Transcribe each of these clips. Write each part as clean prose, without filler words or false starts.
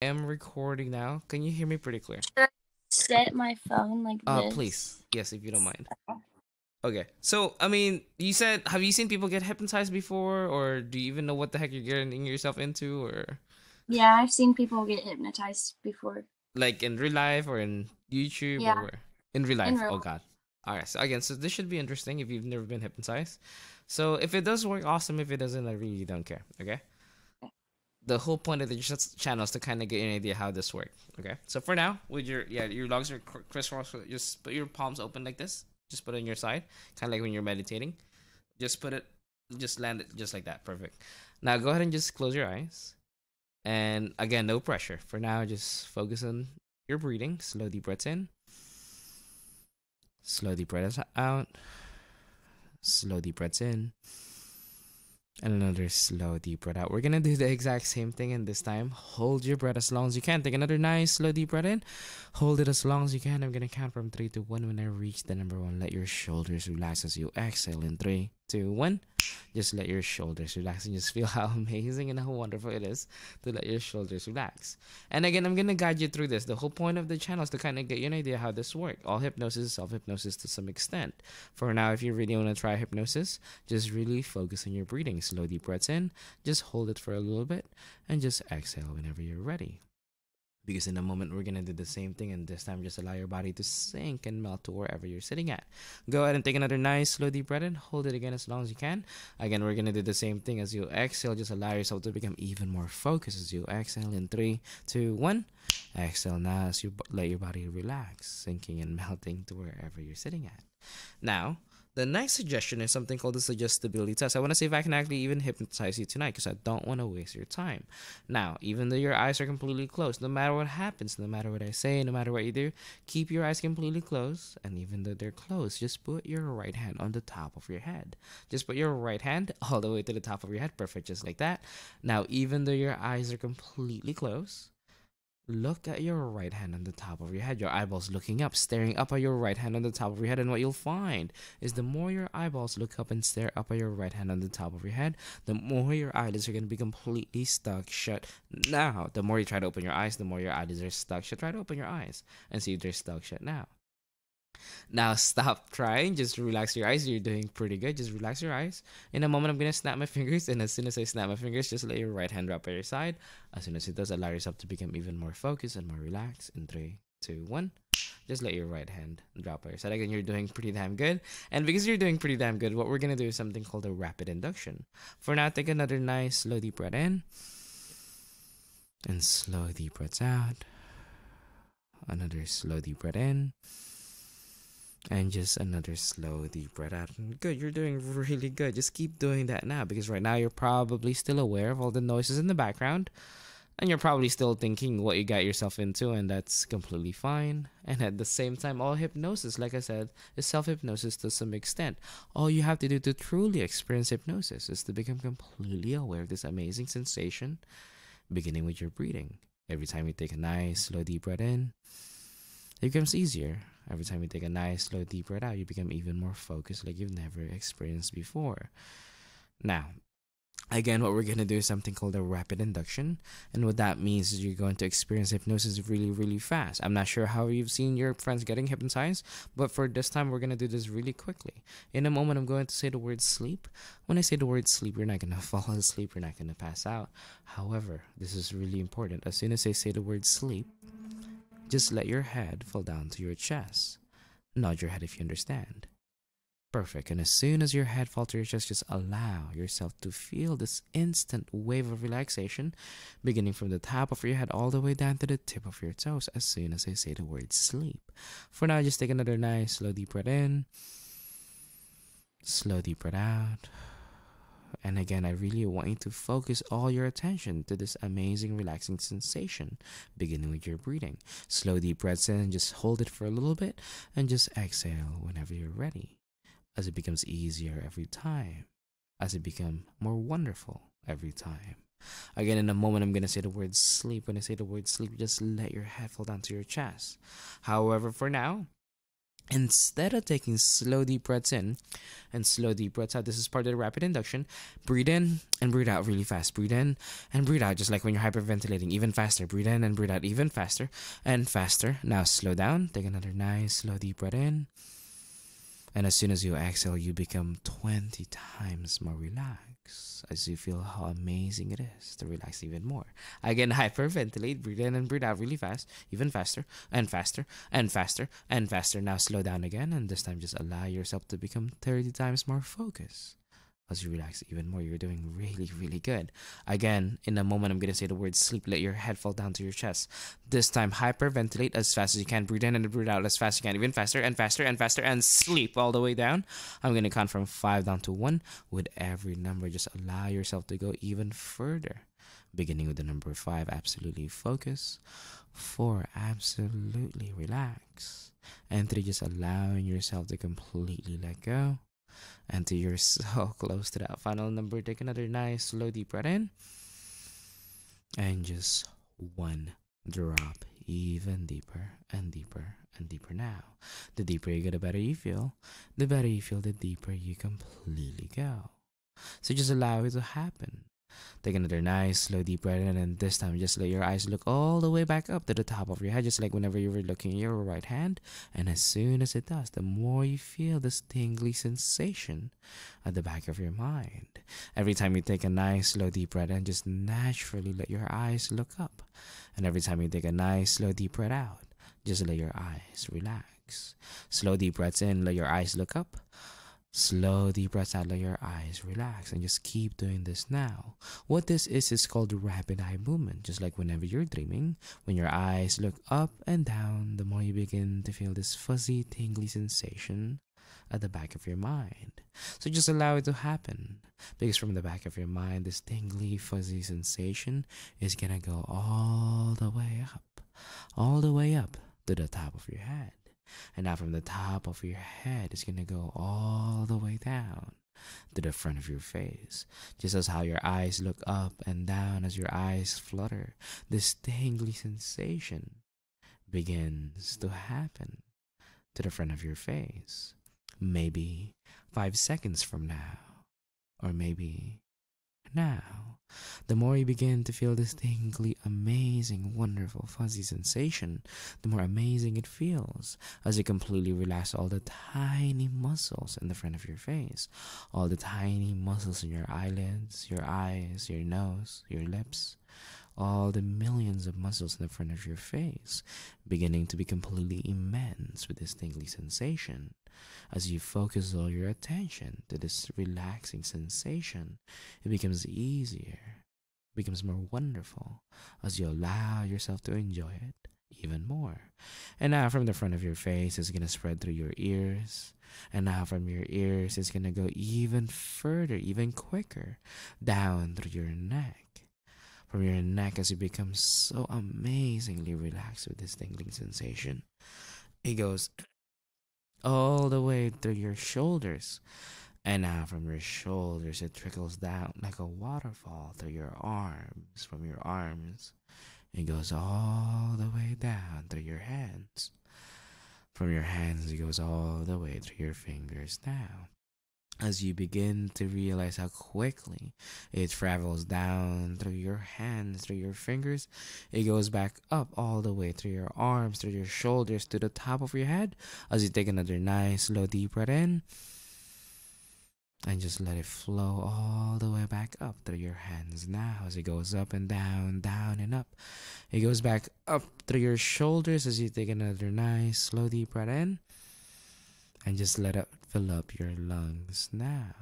am recording now. Can you hear me pretty clear? Should I set my phone like this? Please. Yes, if you don't mind. Okay. So, I mean, you said, have you seen people get hypnotized before, or do you even know what the heck you're getting yourself into, or Yeah, I've seen people get hypnotized before. like in real life or in YouTube or Yeah, where? In real in life. real Oh life. God. All right. So again, so this should be interesting if you've never been hypnotized. So if it does work, awesome. If it doesn't, I really don't care. Okay. The whole point of the channel is to kind of get an idea how this works. Okay. So for now, with your legs are crisscross, just put your palms open like this. Just put it on your side, kind of like when you're meditating. Just put it, just land it just like that. Perfect. Now go ahead and just close your eyes. And again, no pressure. For now, just focus on your breathing. Slow deep breaths in. Slow deep breaths out. Slow deep breaths in. And another slow deep breath out. We're gonna do the exact same thing, and this time hold your breath as long as you can. Take another nice slow deep breath in. Hold it as long as you can. I'm gonna count from 3 to 1. When I reach the number 1, let your shoulders relax as you exhale in 3, 2, 1. Just let your shoulders relax and just feel how amazing and how wonderful it is to let your shoulders relax. And again, I'm gonna guide you through this. The whole point of the channel is to kind of get you an idea how this works. All hypnosis is self-hypnosis to some extent. For now, if you really want to try hypnosis, just really focus on your breathing. Slow deep breaths in, just hold it for a little bit, and just exhale whenever you're ready. Because in a moment, we're going to do the same thing, and this time, just allow your body to sink and melt to wherever you're sitting at. Go ahead and take another nice, slow deep breath in. Hold it again as long as you can. Again, we're going to do the same thing as you exhale. Just allow yourself to become even more focused as you exhale in 3, 2, 1. Exhale now as you let your body relax, sinking and melting to wherever you're sitting at. Now, the next suggestion is something called the Suggestibility Test. I want to see if I can actually even hypnotize you tonight because I don't want to waste your time. Now, even though your eyes are completely closed, no matter what happens, no matter what I say, no matter what you do, keep your eyes completely closed. And even though they're closed, just put your right hand on the top of your head. Just put your right hand all the way to the top of your head. Perfect, just like that. Now, even though your eyes are completely closed, look at your right hand on the top of your head, your eyeballs looking up, staring up at your right hand on the top of your head. And what you'll find is the more your eyeballs look up and stare up at your right hand on the top of your head, the more your eyelids are going to be completely stuck shut. Now, the more you try to open your eyes, the more your eyelids are stuck shut. Try to open your eyes and see if they're stuck shut now. Now stop trying. Just relax your eyes. You're doing pretty good. Just relax your eyes. In a moment, I'm gonna snap my fingers, and as soon as I snap my fingers, just let your right hand drop by your side. As soon as it does, allow yourself to become even more focused and more relaxed. In 3, 2, 1. Just let your right hand drop by your side. Again, you're doing pretty damn good. And because you're doing pretty damn good, what we're gonna do is something called a rapid induction. For now, take another nice slow deep breath in. And slow deep breaths out. Another slow deep breath in. And just another slow deep breath out. Good, you're doing really good. Just keep doing that now because right now you're probably still aware of all the noises in the background. And you're probably still thinking what you got yourself into, and that's completely fine. And at the same time, all hypnosis, like I said, is self-hypnosis to some extent. All you have to do to truly experience hypnosis is to become completely aware of this amazing sensation, beginning with your breathing. Every time you take a nice, slow, deep breath in, it becomes easier. Every time you take a nice, slow, deep breath out, you become even more focused like you've never experienced before. Now, again, what we're going to do is something called a rapid induction. And what that means is you're going to experience hypnosis really, really fast. I'm not sure how you've seen your friends getting hypnotized, but for this time, we're going to do this really quickly. In a moment, I'm going to say the word sleep. When I say the word sleep, you're not going to fall asleep. You're not going to pass out. However, this is really important. As soon as I say the word sleep, just let your head fall down to your chest. Nod your head if you understand. Perfect. And as soon as your head falls to your chest, just allow yourself to feel this instant wave of relaxation, beginning from the top of your head all the way down to the tip of your toes as soon as I say the word sleep. For now, just take another nice, slow, deep breath in. Slow, deep breath out. And again, I really want you to focus all your attention to this amazing relaxing sensation, beginning with your breathing. Slow deep breaths in, just hold it for a little bit, and just exhale whenever you're ready, as it becomes easier every time, as it becomes more wonderful every time. Again, in a moment, I'm going to say the word sleep. When I say the word sleep, just let your head fall down to your chest. However, for now, Instead of taking slow deep breaths in and slow deep breaths out, this is part of the rapid induction. Breathe in and breathe out really fast. Breathe in and breathe out, just like when you're hyperventilating, even faster. Breathe in and breathe out even faster and faster. Now slow down. Take another nice slow deep breath in. And as soon as you exhale, you become 20 times more relaxed as you feel how amazing it is to relax even more. Again, hyperventilate, breathe in and breathe out really fast, even faster and faster and faster and faster. Now slow down again, and this time just allow yourself to become 30 times more focused. As you relax even more, you're doing really, really good. Again, in a moment, I'm going to say the word sleep. Let your head fall down to your chest. This time, hyperventilate as fast as you can. Breathe in and breathe out as fast as you can. Even faster and faster and faster. And sleep all the way down. I'm going to count from 5 down to 1. With every number, just allow yourself to go even further. Beginning with the number 5, absolutely focus. 4, absolutely relax. And 3, just allowing yourself to completely let go. Until you're so close to that final number, take another nice slow deep breath in. And just 1 drop even deeper and deeper and deeper. Now, the deeper you go, the better you feel. The better you feel, the deeper you completely go. So just allow it to happen. Take another nice slow deep breath in, and this time just let your eyes look all the way back up to the top of your head, just like whenever you were looking at your right hand. And as soon as it does, the more you feel this tingly sensation at the back of your mind. Every time you take a nice slow deep breath in, just naturally let your eyes look up. And every time you take a nice slow deep breath out, just let your eyes relax. Slow deep breaths in, let your eyes look up. Slow deep breaths out, let your eyes relax, and just keep doing this now. What this is called rapid eye movement. Just like whenever you're dreaming, when your eyes look up and down, the more you begin to feel this fuzzy, tingly sensation at the back of your mind. So just allow it to happen, because from the back of your mind, this tingly, fuzzy sensation is gonna go all the way up to the top of your head. And now from the top of your head, it's going to go all the way down to the front of your face. Just as how your eyes look up and down as your eyes flutter, this tingly sensation begins to happen to the front of your face. Maybe 5 seconds from now, or maybe now. The more you begin to feel this tingly, amazing, wonderful, fuzzy sensation, the more amazing it feels as you completely relax all the tiny muscles in the front of your face, all the tiny muscles in your eyelids, your eyes, your nose, your lips, all the millions of muscles in the front of your face beginning to be completely immense with this tingly sensation. As you focus all your attention to this relaxing sensation, it becomes easier, becomes more wonderful as you allow yourself to enjoy it even more. And now from the front of your face, it's going to spread through your ears. And now from your ears, it's going to go even further, even quicker, down through your neck. From your neck, as you become so amazingly relaxed with this tingling sensation, it goes all the way through your shoulders. And now from your shoulders, it trickles down like a waterfall through your arms. From your arms, it goes all the way down through your hands. From your hands, it goes all the way through your fingers now. As you begin to realize how quickly it travels down through your hands, through your fingers, it goes back up all the way through your arms, through your shoulders, to the top of your head. As you take another nice, slow, deep breath in, and just let it flow all the way back up through your hands now. As it goes up and down, down and up, it goes back up through your shoulders as you take another nice, slow, deep breath in, and just let it fill up your lungs now.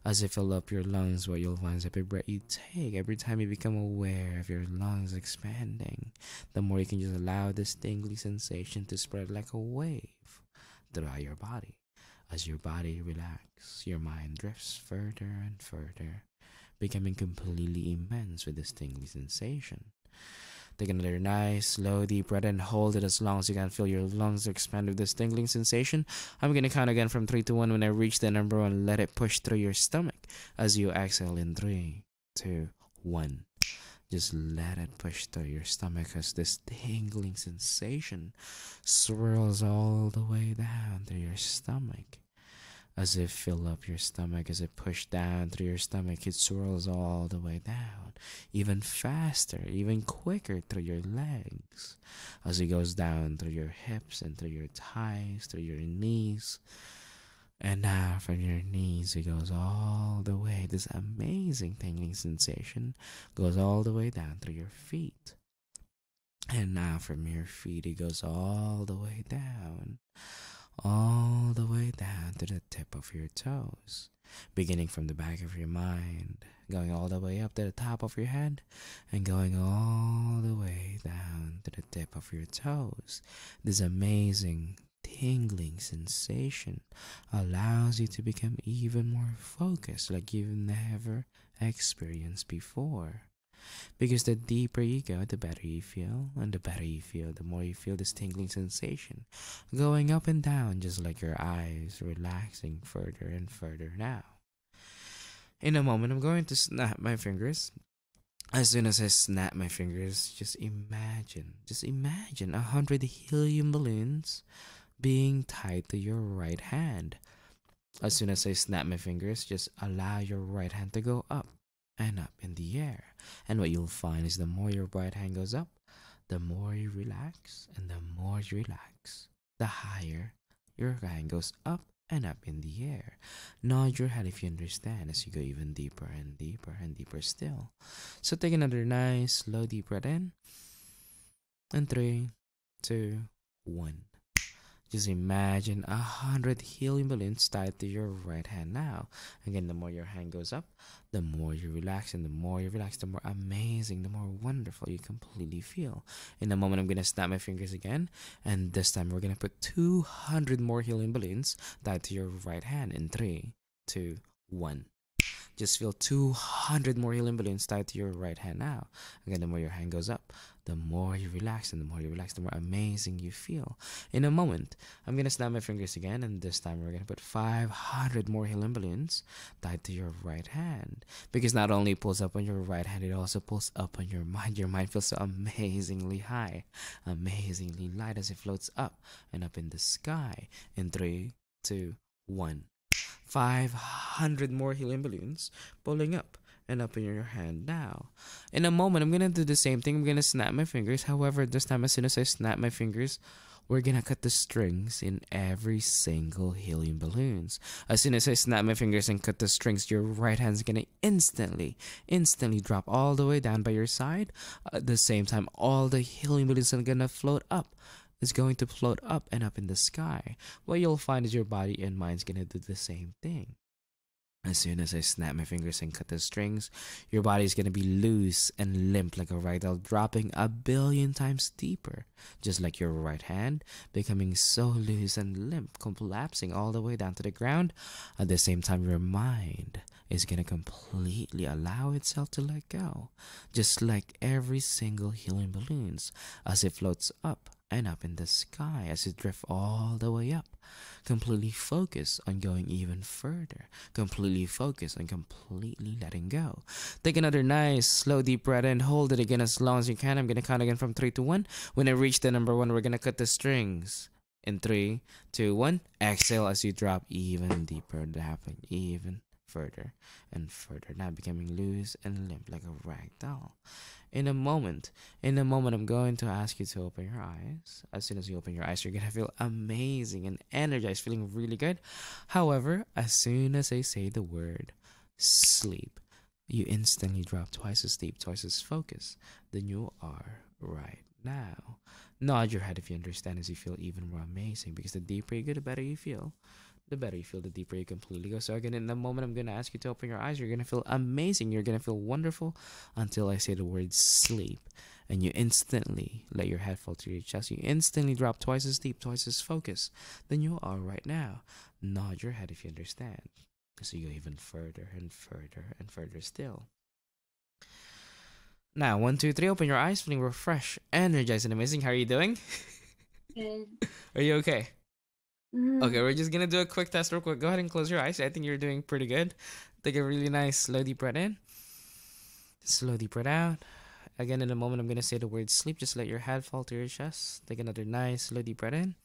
As you fill up your lungs, what you'll find is every breath you take, every time you become aware of your lungs expanding, the more you can just allow this tingly sensation to spread like a wave throughout your body. As your body relaxes, your mind drifts further and further, becoming completely immense with this tingly sensation. Take another nice, slow, deep breath and hold it as long as you can. Feel your lungs expand with this tingling sensation. I'm going to count again from 3 to 1. When I reach the number 1, let it push through your stomach as you exhale in 3, 2, 1. Just let it push through your stomach as this tingling sensation swirls all the way down through your stomach. As it fill up your stomach, as it push down through your stomach, it swirls all the way down, even faster, even quicker through your legs, as it goes down through your hips and through your thighs, through your knees. And now from your knees, it goes all the way. This amazing tingling sensation goes all the way down through your feet. And now from your feet, it goes all the way down, all the way down to the tip of your toes, beginning from the back of your mind, going all the way up to the top of your head, and going all the way down to the tip of your toes. This amazing tingling sensation allows you to become even more focused, like you've never experienced before. Because the deeper you go, the better you feel, and the better you feel, the more you feel this tingling sensation going up and down, just like your eyes relaxing further and further now. In a moment, I'm going to snap my fingers. As soon as I snap my fingers, just imagine 100 helium balloons being tied to your right hand. As soon as I snap my fingers, just allow your right hand to go up and up in the air. And what you'll find is the more your right hand goes up, the more you relax, and the more you relax, the higher your hand goes up and up in the air. Nod your head if you understand as you go even deeper and deeper and deeper still. So take another nice, slow, deep breath in. And 3, 2, 1. Just imagine 100 helium balloons tied to your right hand now. Again, the more your hand goes up, the more you relax, and the more you relax, the more amazing, the more wonderful you completely feel. In a moment, I'm going to snap my fingers again, and this time we're going to put 200 more helium balloons tied to your right hand in 3, 2, 1. Just feel 200 more helium balloons tied to your right hand now. Again, the more your hand goes up, the more you relax, and the more you relax, the more amazing you feel. In a moment, I'm going to snap my fingers again, and this time we're going to put 500 more helium balloons tied to your right hand. Because not only it pulls up on your right hand, it also pulls up on your mind. Your mind feels so amazingly high, amazingly light as it floats up and up in the sky. In 3, 2, 1. 500 more helium balloons pulling up and up in your hand now. In a moment, I'm going to do the same thing. I'm going to snap my fingers. However, this time, as soon as I snap my fingers, we're going to cut the strings in every single helium balloons. As soon as I snap my fingers and cut the strings, your right hand's going to instantly drop all the way down by your side. At the same time, all the helium balloons are going to float up. Is going to float up and up in the sky. What you'll find is your body and mind's gonna do the same thing. As soon as I snap my fingers and cut the strings, your body's gonna be loose and limp like a rag doll, dropping 1,000,000,000 times deeper, just like your right hand, becoming so loose and limp, collapsing all the way down to the ground. At the same time, your mind is gonna completely allow itself to let go, just like every single helium balloons, as it floats up and up in the sky, as it drifts all the way up. Completely focus on going even further. Completely focus on completely letting go. Take another nice, slow, deep breath in. Hold it again as long as you can. I'm going to count again from 3 to 1. When I reach the number 1, we're going to cut the strings. In 3, 2, 1. Exhale as you drop even deeper, dropping even further and further. Now becoming loose and limp like a rag doll. In a moment, I'm going to ask you to open your eyes. As soon as you open your eyes, you're going to feel amazing and energized, feeling really good. However, as soon as I say the word sleep, you instantly drop twice as deep, twice as focused than you are right now. Nod your head if you understand, as you feel even more amazing, because the deeper you go, the better you feel. The better you feel, the deeper you completely go. So again, in a moment, I'm going to ask you to open your eyes. You're going to feel amazing. You're going to feel wonderful until I say the word sleep. And you instantly let your head fall to your chest. You instantly drop twice as deep, twice as focused than you are right now. Nod your head if you understand. So you go even further and further and further still. Now, 1, 2, 3, open your eyes, feeling refreshed, energized, and amazing. How are you doing? Good. Are you okay? Okay, we're just gonna do a quick test real quick. Go ahead and close your eyes. I think you're doing pretty good. Take a really nice, slow, deep breath in. Slow, deep breath out. Again, in a moment, I'm going to say the word sleep. Just let your head fall to your chest. Take another nice, slow, deep breath in.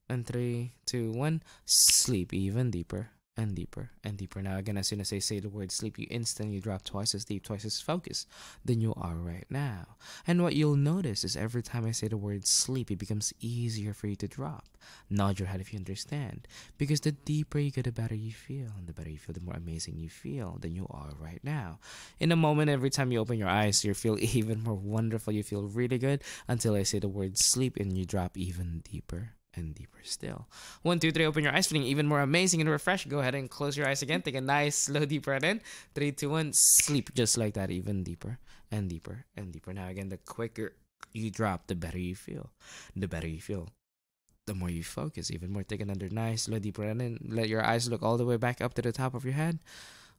And 3, 2, 1. Sleep even deeper and deeper and deeper. Now, again, as soon as I say the word sleep, you instantly drop twice as deep, twice as focused than you are right now. And what you'll notice is every time I say the word sleep, it becomes easier for you to drop. Nod your head if you understand. Because the deeper you go, the better you feel. And the better you feel, the more amazing you feel than you are right now. In a moment, every time you open your eyes, you feel even more wonderful. You feel really good until I say the word sleep and you drop even deeper and deeper still. 1, 2, 3, open your eyes, feeling even more amazing and refreshed. Go ahead and close your eyes again. Take a nice, slow, deep breath in. 3, 2, 1, sleep just like that, even deeper and deeper and deeper. Now, again, the quicker you drop, the better you feel. The better you feel, the more you focus, even more. Take another nice, slow, deep breath in. Let your eyes look all the way back up to the top of your head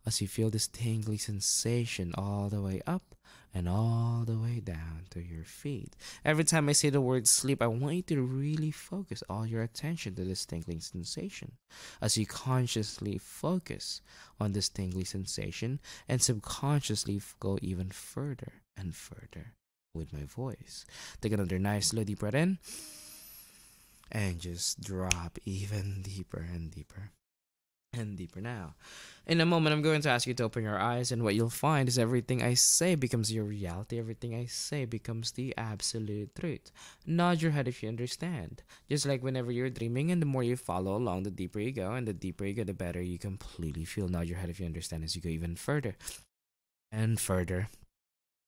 as you feel this tingly sensation all the way up and all the way down to your feet. Every time I say the word sleep, I want you to really focus all your attention to this tingling sensation as you consciously focus on this tingly sensation and subconsciously go even further and further with my voice. Take another nice, slow, deep breath in and just drop even deeper and deeper and deeper. Now, in a moment, I'm going to ask you to open your eyes, and what you'll find is everything I say becomes your reality. Everything I say becomes the absolute truth. Nod your head if you understand. Just like whenever you're dreaming, and the more you follow along, the deeper you go, and the deeper you go, the better you completely feel. Nod your head if you understand as you go even further and further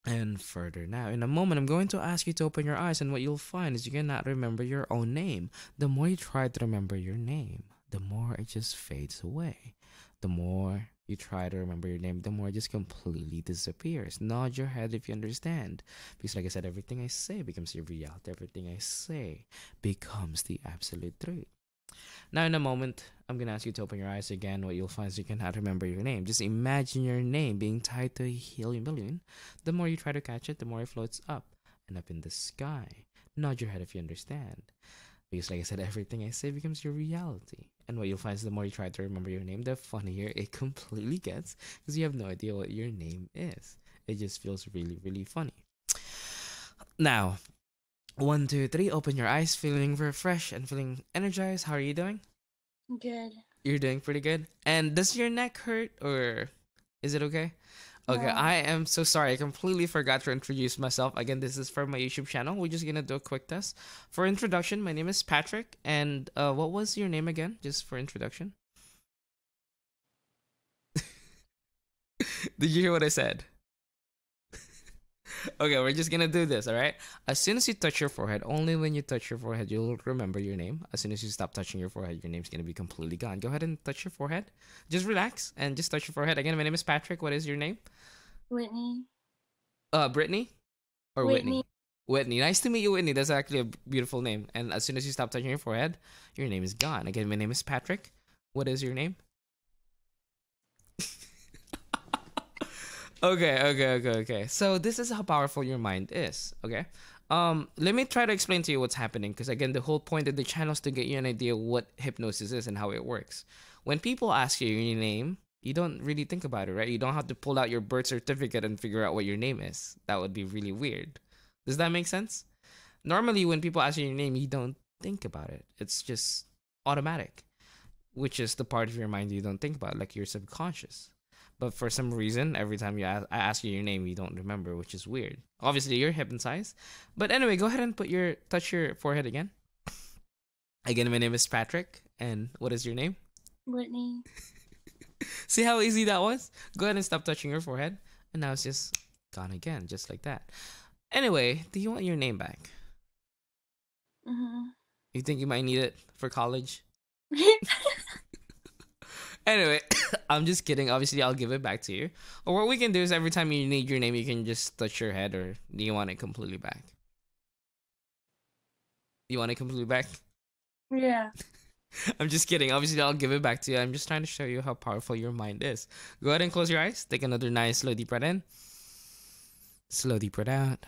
and further. Now, in a moment, I'm going to ask you to open your eyes, and what you'll find is you cannot remember your own name. The more you try to remember your name, the more it just fades away. The more you try to remember your name, the more it just completely disappears. Nod your head if you understand. Because like I said, everything I say becomes your reality. Everything I say becomes the absolute truth. Now, in a moment, I'm going to ask you to open your eyes again. What you'll find is you cannot remember your name. Just imagine your name being tied to a helium balloon. The more you try to catch it, the more it floats up and up in the sky. Nod your head if you understand. Because like I said, everything I say becomes your reality. And what you'll find is the more you try to remember your name, the funnier it completely gets. Because you have no idea what your name is. It just feels really, really funny. Now, 1, 2, 3, open your eyes, feeling refreshed and feeling energized. How are you doing? Good. You're doing pretty good. And does your neck hurt or is it okay? Okay, No. I am so sorry. I completely forgot to introduce myself. Again, this is for my YouTube channel. We're just gonna do a quick test. For introduction, my name is Patrick. And what was your name again? Just for introduction. Did you hear what I said? Okay, we're just gonna do this, alright? As soon as you touch your forehead, only when you touch your forehead, you'll remember your name. As soon as you stop touching your forehead, your name's gonna be completely gone. Go ahead and touch your forehead. Just relax and just touch your forehead. Again, my name is Patrick. What is your name? Whitney. Brittany? Or Whitney? Whitney. Nice to meet you, Whitney. That's actually a beautiful name. And as soon as you stop touching your forehead, your name is gone. Again, my name is Patrick. What is your name? Okay. So this is how powerful your mind is, okay? Let me try to explain to you what's happening, because again, the whole point of the channel is to get you an idea what hypnosis is and how it works. When people ask you your name, you don't really think about it, right? You don't have to pull out your birth certificate and figure out what your name is. That would be really weird. Does that make sense? Normally, when people ask you your name, you don't think about it. It's just automatic, which is the part of your mind you don't think about, like your subconscious. But for some reason, every time I ask you your name, you don't remember, which is weird. Obviously, you're hypnotized. But anyway, go ahead and touch your forehead again. Again, my name is Patrick. And what is your name? Whitney. See how easy that was? Go ahead and stop touching your forehead. And now it's just gone again, just like that. Anyway, do you want your name back? You think you might need it for college? Anyway, I'm just kidding. Obviously, I'll give it back to you. Or what we can do is every time you need your name, you can just touch your head, or do you want it completely back? You want it completely back? Yeah. I'm just kidding. Obviously, I'll give it back to you. I'm just trying to show you how powerful your mind is. Go ahead and close your eyes. Take another nice, slow, deep breath in. Slow, deep breath out.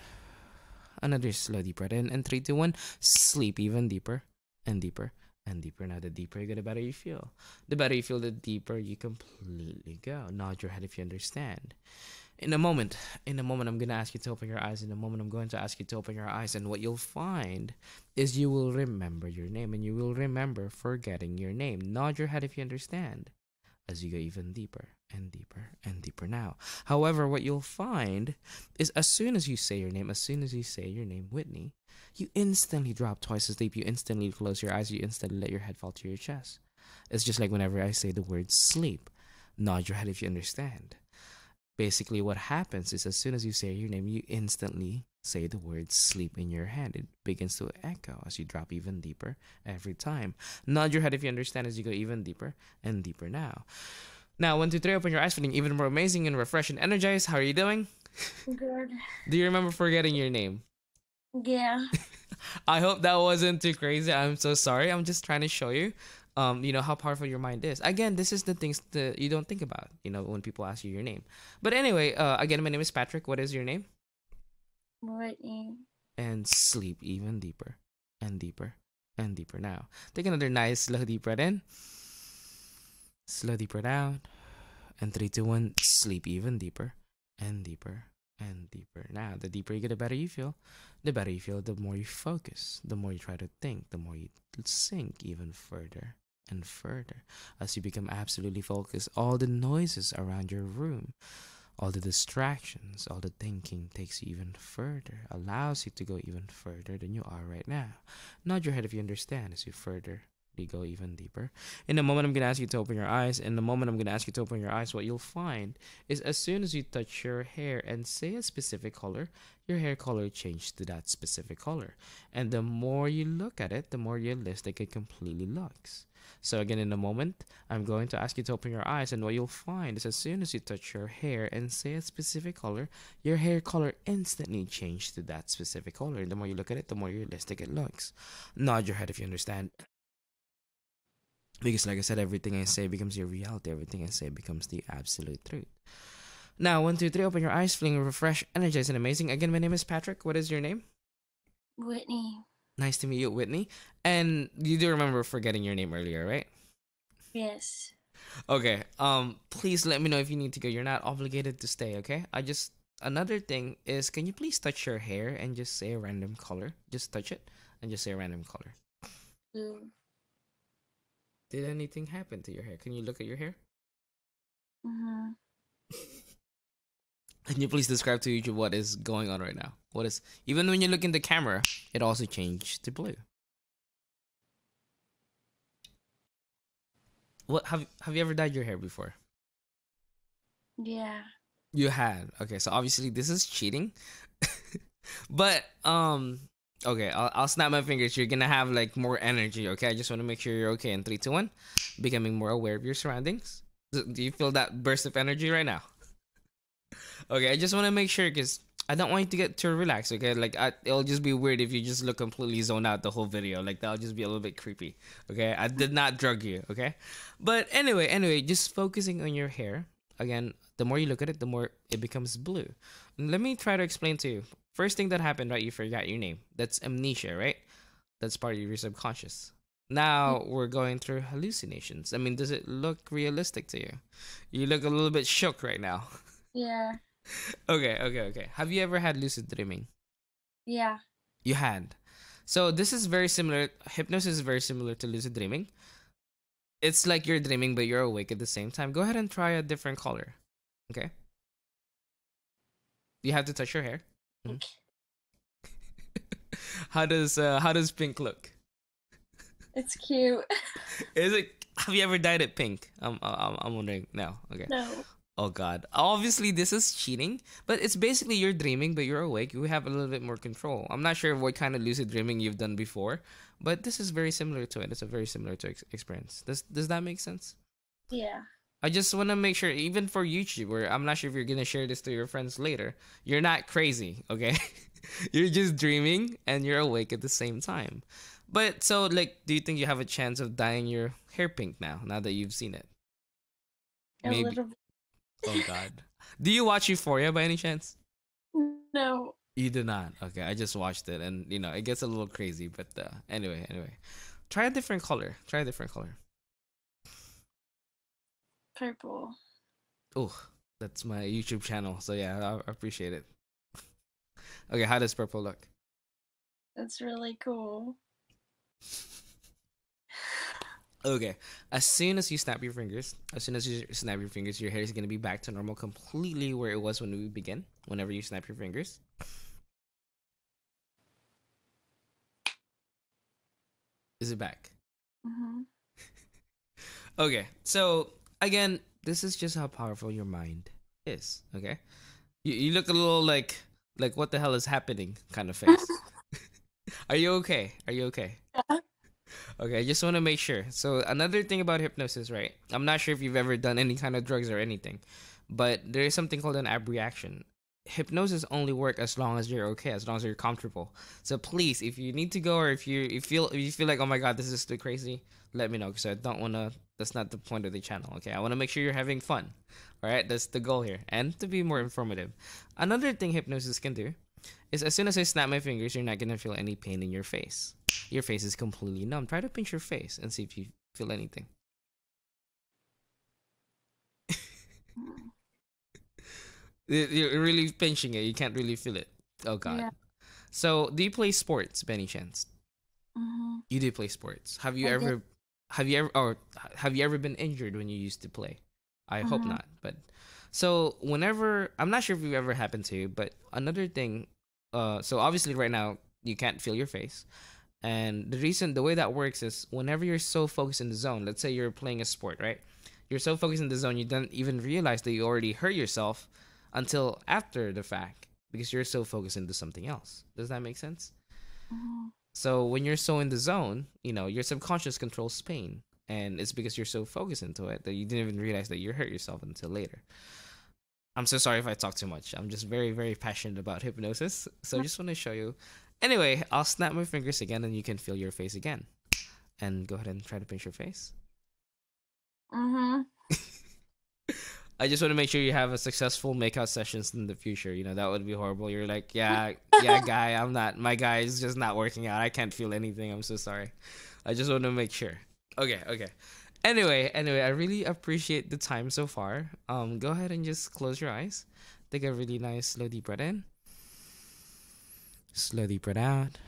Another slow, deep breath in. And 3, 2, 1. Sleep even deeper and deeper and deeper. Now, the deeper you go, the better you feel. The better you feel, the deeper you completely go. Nod your head if you understand. In a moment, I'm going to ask you to open your eyes. In a moment, I'm going to ask you to open your eyes. And what you'll find is you will remember your name, and you will remember forgetting your name. Nod your head if you understand as you go even deeper and deeper and deeper now. However, what you'll find is as soon as you say your name, Whitney, you instantly drop twice as deep. You instantly close your eyes. You instantly let your head fall to your chest. It's just like whenever I say the word sleep. Nod your head if you understand. Basically, what happens is as soon as you say your name, you instantly say the word sleep in your head. It begins to echo as you drop even deeper every time. Nod your head if you understand as you go even deeper and deeper now. Now, 1, 2, 3, open your eyes, feeling even more amazing and refreshed and energized. How are you doing? Good. Do you remember forgetting your name? Yeah. I hope that wasn't too crazy. I'm so sorry. I'm just trying to show you, how powerful your mind is. Again, this is the things that you don't think about, when people ask you your name. But anyway, again, my name is Patrick. What is your name? Whitney. And sleep even deeper and deeper and deeper now. Take another nice slow deep breath in. Slow deep breath out. And 3, 2, 1, sleep even deeper and deeper and deeper. Now, the deeper you get, the better you feel. The better you feel, the more you focus, the more you try to think, the more you sink even further and further. As you become absolutely focused, all the noises around your room, all the distractions, all the thinking takes you even further, allows you to go even further than you are right now. Nod your head if you understand as you further go even deeper. In a moment, I'm going to ask you to open your eyes. What you'll find is as soon as you touch your hair and say a specific color, your hair color changes to that specific color. And the more you look at it, the more realistic it completely looks. So again, in a moment, I'm going to ask you to open your eyes, and what you'll find is as soon as you touch your hair and say a specific color, your hair color instantly changes to that specific color. And the more you look at it, the more realistic it looks. Nod your head if you understand. Because like I said, everything I say becomes your reality. Everything I say becomes the absolute truth. Now, 1, 2, 3, open your eyes, feeling refreshed, energized, and amazing. Again, my name is Patrick. What is your name? Whitney. Nice to meet you, Whitney. And you do remember forgetting your name earlier, right? Yes. Okay. Please let me know if you need to go. You're not obligated to stay, okay? Another thing is, can you please touch your hair and just say a random color? Just touch it and just say a random color. Blue. Did anything happen to your hair? Can you look at your hair? Mm-hmm. Can you please describe to YouTube what is going on right now? Even when you look in the camera, it also changed to blue. What have you ever dyed your hair before? Yeah. You had. Okay, so obviously this is cheating. But okay, I'll snap my fingers. You're gonna have like more energy. Okay, I just want to make sure you're okay. In 3, 2, 1, becoming more aware of your surroundings. Do you feel that burst of energy right now? Okay, I just want to make sure because I don't want you to get too relaxed. Okay, like it'll just be weird if you just look completely zoned out the whole video. Like that'll just be a little bit creepy. Okay, I did not drug you. Okay, but anyway, just focusing on your hair again. The more you look at it, the more it becomes blue. And let me try to explain to you. First thing that happened, right? You forgot your name. That's amnesia, right? That's part of your subconscious. Now we're going through hallucinations. I mean, does it look realistic to you? You look a little bit shook right now. Yeah. Okay. Have you ever had lucid dreaming? Yeah. You had. So this is very similar. Hypnosis is very similar to lucid dreaming. It's like you're dreaming, but you're awake at the same time. Go ahead and try a different color. Okay. You have to touch your hair. Mm. How does pink look? It's cute. Is it? Have you ever dyed it pink? I'm wondering. No. Okay. No. Oh God. Obviously, this is cheating, but it's basically you're dreaming, but you're awake. You have a little bit more control. I'm not sure what kind of lucid dreaming you've done before, but this is very similar to it. It's a very similar to experience. Does that make sense? Yeah. I just want to make sure, even for YouTube, where I'm not sure if you're gonna share this to your friends later, you're not crazy, okay? You're just dreaming and you're awake at the same time. But so, like, do you think you have a chance of dyeing your hair pink now that you've seen it? A Maybe. little. Oh God. Do you watch Euphoria by any chance? No. You do not. Okay, I just watched it, and it gets a little crazy. But anyway. Try a different color. Try a different color. Purple. Oh, that's my YouTube channel. So yeah, I appreciate it. Okay, how does purple look? That's really cool. Okay, as soon as you snap your fingers, your hair is gonna be back to normal, completely where it was when we begin. Whenever you snap your fingers. Is it back? Mm-hmm. Okay, so again, this is just how powerful your mind is. Okay, you look a little like what the hell is happening kind of face. Are you okay? Are you okay? Yeah. Okay, I just want to make sure. So another thing about hypnosis, right? I'm not sure if you've ever done any kind of drugs or anything, but there is something called an abreaction. Hypnosis only work as long as you're okay, as long as you're comfortable. So please, if you need to go, or if you feel like, oh my god, this is too crazy, let me know, because I don't want to. That's not the point of the channel. Okay, I want to make sure you're having fun. All right, that's the goal here, and to be more informative. Another thing hypnosis can do is, as soon as I snap my fingers, you're not gonna feel any pain in your face. Your face is completely numb. Try to pinch your face and see if you feel anything. You're really pinching it. You can't really feel it. Oh god. Yeah. So, do you play sports, by any chance? Mm-hmm. You do play sports. Have you I did. ever, have you ever been injured when you used to play? I hope Mm-hmm. not. But so whenever, I'm not sure if it ever happened to you, but another thing, so obviously right now you can't feel your face. And the way that works is, whenever you're so focused in the zone, let's say you're playing a sport, right? You're so focused in the zone, you don't even realize that you already hurt yourself until after the fact, because you're so focused into something else. Does that make sense? Mm-hmm. So when you're so in the zone, your subconscious controls pain. And it's because you're so focused into it that you didn't even realize that you hurt yourself until later. I'm so sorry if I talk too much. I'm just very, very passionate about hypnosis. So I just want to show you. Anyway, I'll snap my fingers again and you can feel your face again. And go ahead and try to pinch your face. Mm-hmm. I just want to make sure you have a successful makeout sessions in the future. That would be horrible. You're like, yeah, guy, my guy is just not working out. I can't feel anything. I'm so sorry. I just want to make sure. Okay. Anyway, I really appreciate the time so far. Go ahead and just close your eyes. Take a really nice slow deep breath in. Slow deep breath out.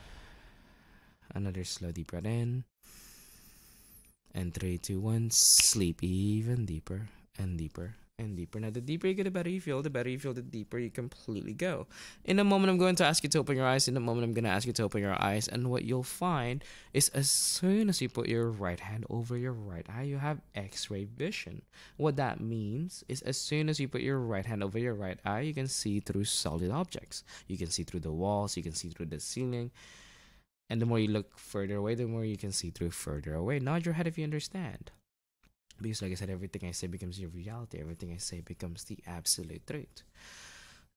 Another slow deep breath in. And 3, 2, 1. Sleep even deeper and deeper and deeper. Now, the deeper you get, the better you feel. The better you feel, the deeper you completely go. In a moment, I'm going to ask you to open your eyes. And what you'll find is, as soon as you put your right hand over your right eye, you have X-ray vision. What that means is, as soon as you put your right hand over your right eye, you can see through solid objects. You can see through the walls. You can see through the ceiling. And the more you look further away, the more you can see through further away. Nod your head if you understand. Because like I said, everything I say becomes your reality. Everything I say becomes the absolute truth.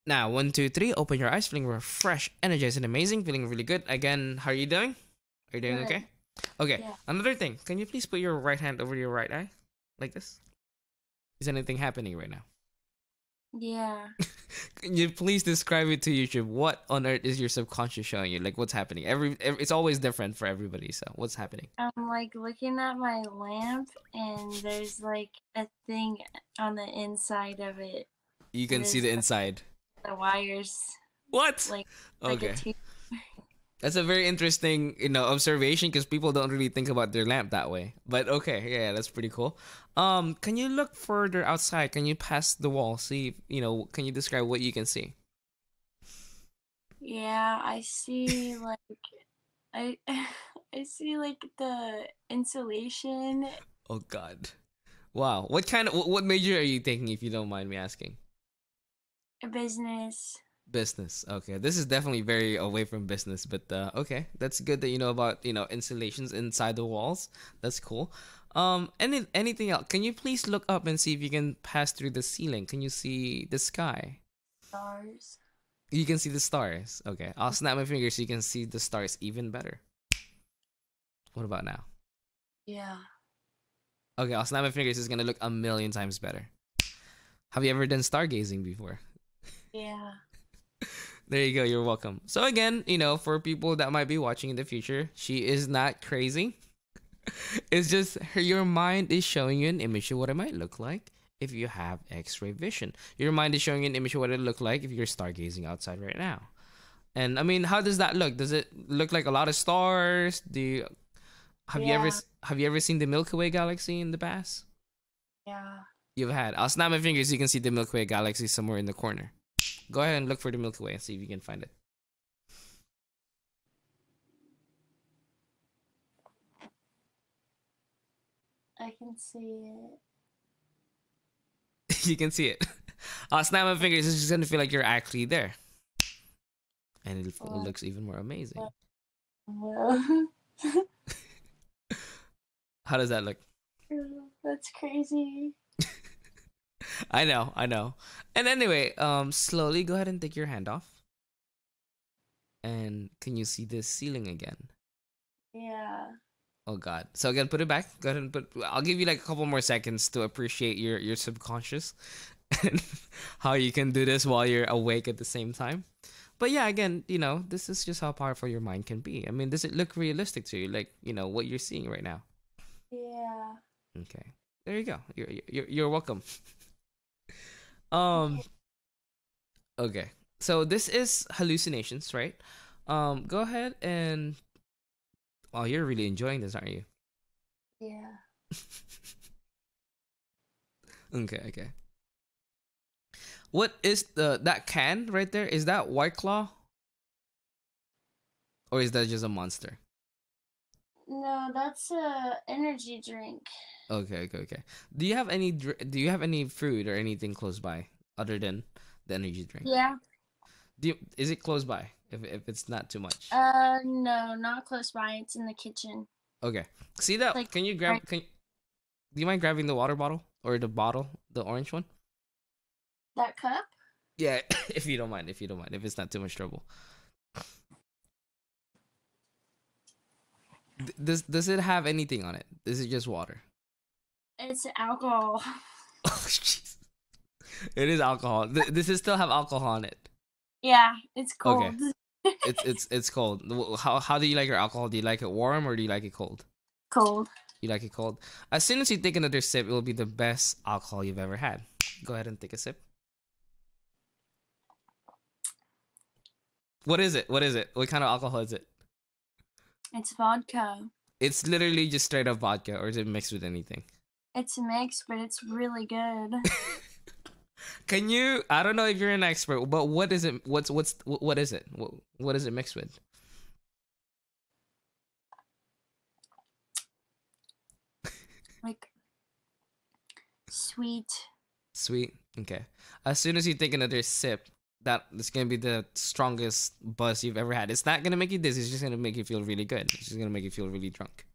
Now, 1, 2, 3. Open your eyes, feeling refreshed, energized, and amazing. Feeling really good. Again, how are you doing? Are you doing Good. okay? Okay. Yeah. Another thing. Can you please put your right hand over your right eye? Like this? Is anything happening right now? Yeah. Can you please describe it to YouTube? What on earth is your subconscious showing you? Like, what's happening? It's always different for everybody. So, what's happening? I'm like looking at my lamp, and there's like a thing on the inside of it. You can see the inside. The wires. What? Like Okay. a tube. That's a very interesting, observation, because people don't really think about their lamp that way. But okay, yeah, that's pretty cool. Can you look further outside? Can you pass the wall? See, can you describe what you can see? Yeah, I see like I I see like the insulation. Oh God, wow. What major are you taking, if you don't mind me asking? A business. Business. Okay, this is definitely very away from business, but okay, that's good that you know about installations inside the walls. That's cool. Anything else? Can you please look up and see if you can pass through the ceiling? Can you see the sky? Stars. You can see the stars. Okay, I'll snap my fingers so you can see the stars even better. What about now? Yeah. Okay, I'll snap my fingers. It's gonna look a million times better. Have you ever done stargazing before? Yeah. There you go. You're welcome. So again, for people that might be watching in the future, she is not crazy. It's just your mind is showing you an image of what it might look like if you have X-ray vision. Your mind is showing you an image of what it look like if you're stargazing outside right now. And I mean, how does that look? Does it look like a lot of stars? Yeah. Have you ever seen the Milky Way galaxy in the past? Yeah. You've had. I'll snap my fingers. You can see the Milky Way galaxy somewhere in the corner. Go ahead and look for the Milky Way and see if you can find it. I can see it. You can see it. I'll snap my fingers. It's just gonna feel like you're actually there, and it looks even more amazing. Well, How does that look? that's crazy. I know. And anyway, slowly go ahead and take your hand off. And can you see the ceiling again? Yeah. Oh God. So again, put it back. Go ahead and I'll give you like a couple more seconds to appreciate your subconscious and how you can do this while you're awake at the same time. But yeah, again, this is just how powerful your mind can be. I mean, does it look realistic to you? Like, what you're seeing right now? Yeah. Okay. There you go. You're welcome. Okay. So this is hallucinations, right? Go ahead and you're really enjoying this, aren't you? Yeah. Okay. What is that can right there? Is that White Claw? Or is that just a Monster? No, that's a energy drink. Okay. Do you have any food or anything close by other than the energy drink? Yeah. Is it close by if it's not too much? No, not close by. It's in the kitchen. Okay. See that? Like, do you mind grabbing the water bottle or the bottle, the orange one? that cup? Yeah, if you don't mind, if it's not too much trouble. Does it have anything on it? Is it just water? It's alcohol. Oh, jeez. It is alcohol. Does it still have alcohol on it? Yeah, it's cold. Okay. It's cold. How do you like your alcohol? Do you like it warm or do you like it cold? Cold. You like it cold. As soon as you take another sip, it will be the best alcohol you've ever had. Go ahead and take a sip. What is it? What kind of alcohol is it? It's vodka. It's literally just straight up vodka, or is it mixed with anything? It's mixed, but it's really good. Can you? I don't know if you're an expert, but what is it? What is it? What is it mixed with? Like sweet. Sweet. Okay. As soon as you take another sip, that is gonna be the strongest buzz you've ever had. It's not gonna make you dizzy. It's just gonna make you feel really good. It's just gonna make you feel really drunk,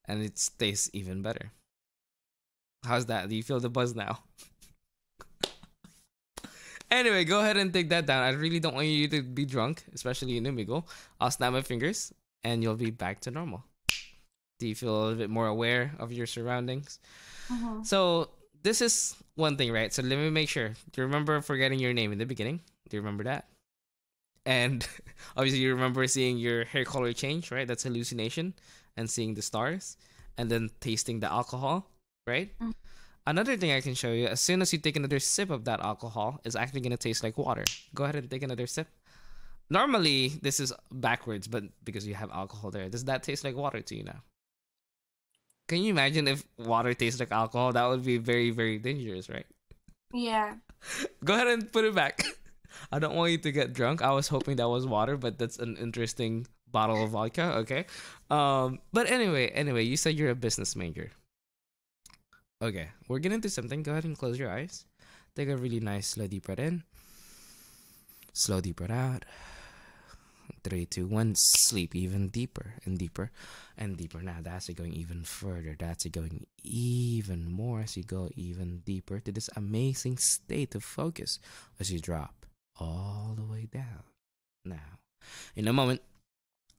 and it tastes even better. How's that? Do you feel the buzz now? Anyway, go ahead and take that down. I really don't want you to be drunk, especially in Umigo. I'll snap my fingers, and you'll be back to normal. Do you feel a little bit more aware of your surroundings? Mm-hmm. So this is one thing, right? So let me make sure. Do you remember forgetting your name in the beginning? Do you remember that? And obviously you remember seeing your hair color change, right? That's hallucination. And seeing the stars. And then tasting the alcohol, right? Mm-hmm. Another thing I can show you, as soon as you take another sip of that alcohol, it's actually going to taste like water. Go ahead and take another sip. Normally, this is backwards, but because you have alcohol there, does that taste like water to you now? Can you imagine if water tastes like alcohol? That would be very, very dangerous, right? Yeah. Go ahead and put it back. I don't want you to get drunk. I was hoping that was water, but that's an interesting bottle of vodka. Okay. But anyway, you said you're a business major. Okay, we're gonna do something. Go ahead and close your eyes. Take a really nice slow deep breath in. Slow deep breath out. 3, 2, 1. Sleep even deeper and deeper and deeper. Now that's it, going even further. That's it, going even more as you go even deeper to this amazing state of focus as you drop all the way down. Now, in a moment,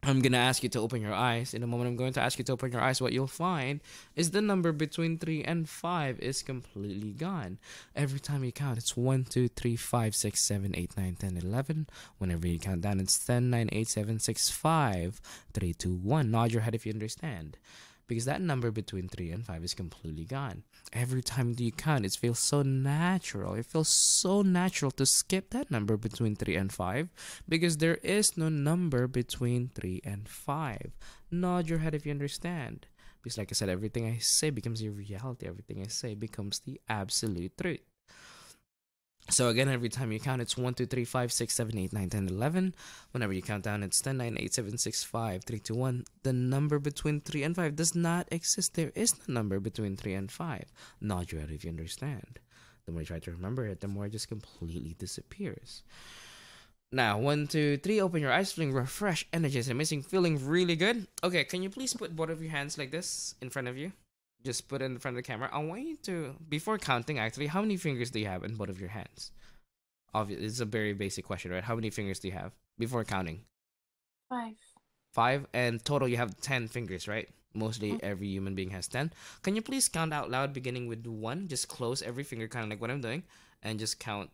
I'm going to ask you to open your eyes. In a moment, I'm going to ask you to open your eyes. What you'll find is the number between 3 and 5 is completely gone. Every time you count, it's 1, 2, 3, 5, 6, 7, 8, 9, 10, 11. Whenever you count down, it's 10, 9, 8, 7, 6, 5, 3, 2, 1. Nod your head if you understand. because that number between 3 and 5 is completely gone. Every time you count, it feels so natural. It feels so natural to skip that number between 3 and 5 because there is no number between 3 and 5. Nod your head if you understand. Because like I said, everything I say becomes your reality. Everything I say becomes the absolute truth. So again, every time you count, it's 1, 2, 3, 5, 6, 7, 8, 9, 10, 11. Whenever you count down, it's 10, 9, 8, 7, 6, 5, 3, 2, 1. The number between 3 and 5 does not exist. There is no number between 3 and 5. Nod your head if you understand. The more you try to remember it, the more it just completely disappears. Now, 1, 2, 3, open your eyes, feeling refreshed, energized, amazing, feeling really good. Okay, can you please put both of your hands like this in front of you? Just put it in front of the camera. I want you to, before counting actually, how many fingers do you have in both of your hands? Obviously, it's a very basic question, right? How many fingers do you have before counting? 5. 5, and total you have 10 fingers, right? Mostly every human being has 10. Can you please count out loud beginning with 1? Just close every finger, kind of like what I'm doing, and just count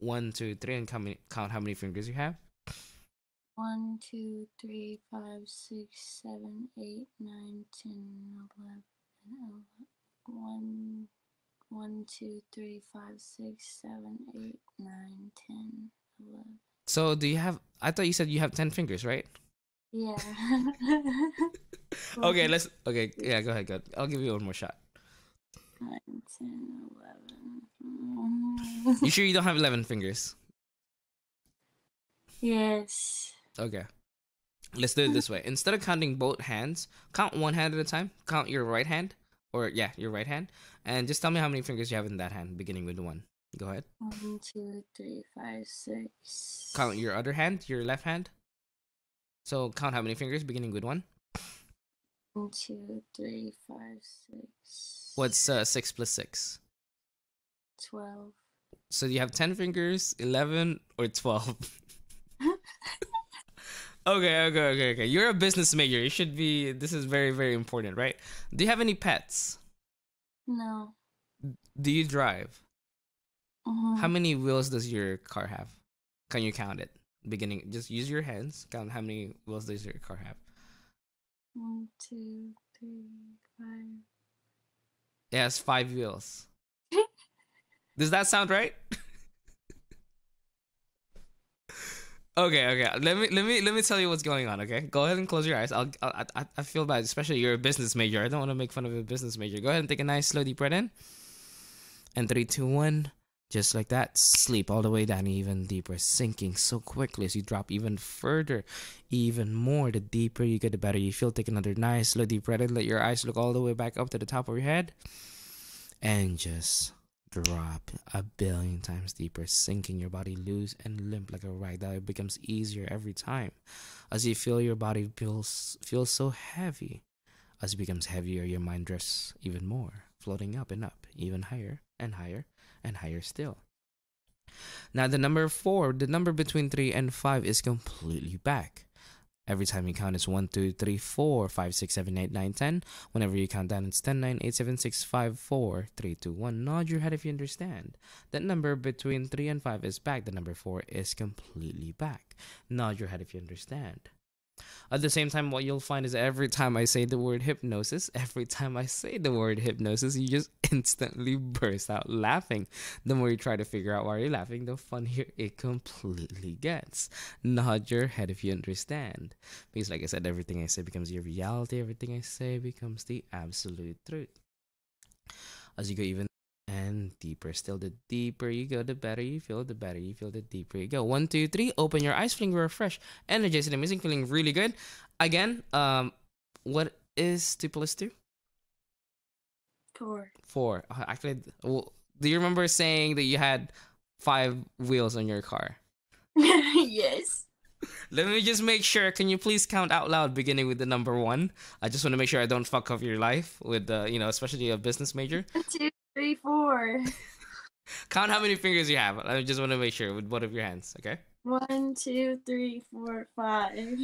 1, 2, 3, and count how many fingers you have. 1, 2, 3, 5, 6, 7, 8, 9, 10, 11. 1, 2, 3, 5, 6, 7, 8, 9, 10, 11. So do you have, I thought you said you have 10 fingers, right? Yeah. Okay, yeah, go ahead. I'll give you one more shot. 9, 10, 11. You sure you don't have 11 fingers? Yes. Okay. Let's do it this way. Instead of counting both hands, count one hand at a time. Count your right hand, your right hand, and just tell me how many fingers you have in that hand, beginning with 1. Go ahead. 1, 2, 3, 5, 6. Count your other hand, your left hand. So count how many fingers, beginning with 1. 1, 2, 3, 5, 6. What's 6 plus 6? 12. So you have 10 fingers, 11, or 12? Okay. You're a business major. You should be. This is very, very important, right? Do you have any pets? No. Do you drive? How many wheels does your car have? Can you count it? Beginning, just use your hands. Count how many wheels does your car have? 1, 2, 3, 5. It has 5 wheels. Does that sound right? Okay. Let me tell you what's going on. Okay, go ahead and close your eyes. I feel bad, especially you're a business major. I don't want to make fun of a business major. Go ahead and take a nice slow deep breath in. And 3, 2, 1, just like that. Sleep all the way down, even deeper, sinking so quickly as you drop even further, even more. The deeper you get, the better you feel. Take another nice slow deep breath in. Let your eyes look all the way back up to the top of your head, and just drop a billion times deeper, sinking your body loose and limp like a rag doll. It becomes easier every time as you feel your body feels so heavy. As it becomes heavier, your mind drifts even more, floating up and up, even higher and higher and higher still. Now the number 4, the number between 3 and 5, is completely back. Every time you count, it's 1, 2, 3, 4, 5, 6, 7, 8, 9, 10. Whenever you count down, it's 10, 9, 8, 7, 6, 5, 4, 3, 2, 1. Nod your head if you understand. That number between 3 and 5 is back. The number 4 is completely back. Nod your head if you understand. At the same time, what you'll find is every time I say the word hypnosis, you just instantly burst out laughing. The more you try to figure out why you're laughing, the funnier it completely gets. Nod your head if you understand. Because like I said, everything I say becomes your reality. Everything I say becomes the absolute truth. As you go even and deeper still, the deeper you go, the better you feel. The better you feel, the deeper you go. 1, 2, 3, open your eyes, feeling refreshed, energized, and amazing, feeling really good. Again, what is 2 plus 2? 4. 4. Actually, do you remember saying that you had 5 wheels on your car? Yes. Let me just make sure. Can you please count out loud, beginning with the number 1? I just want to make sure I don't fuck up your life with, especially a business major. 1, 2, 3, 4. Count how many fingers you have. I just want to make sure with both of your hands, okay? 1, 2, 3, 4, 5.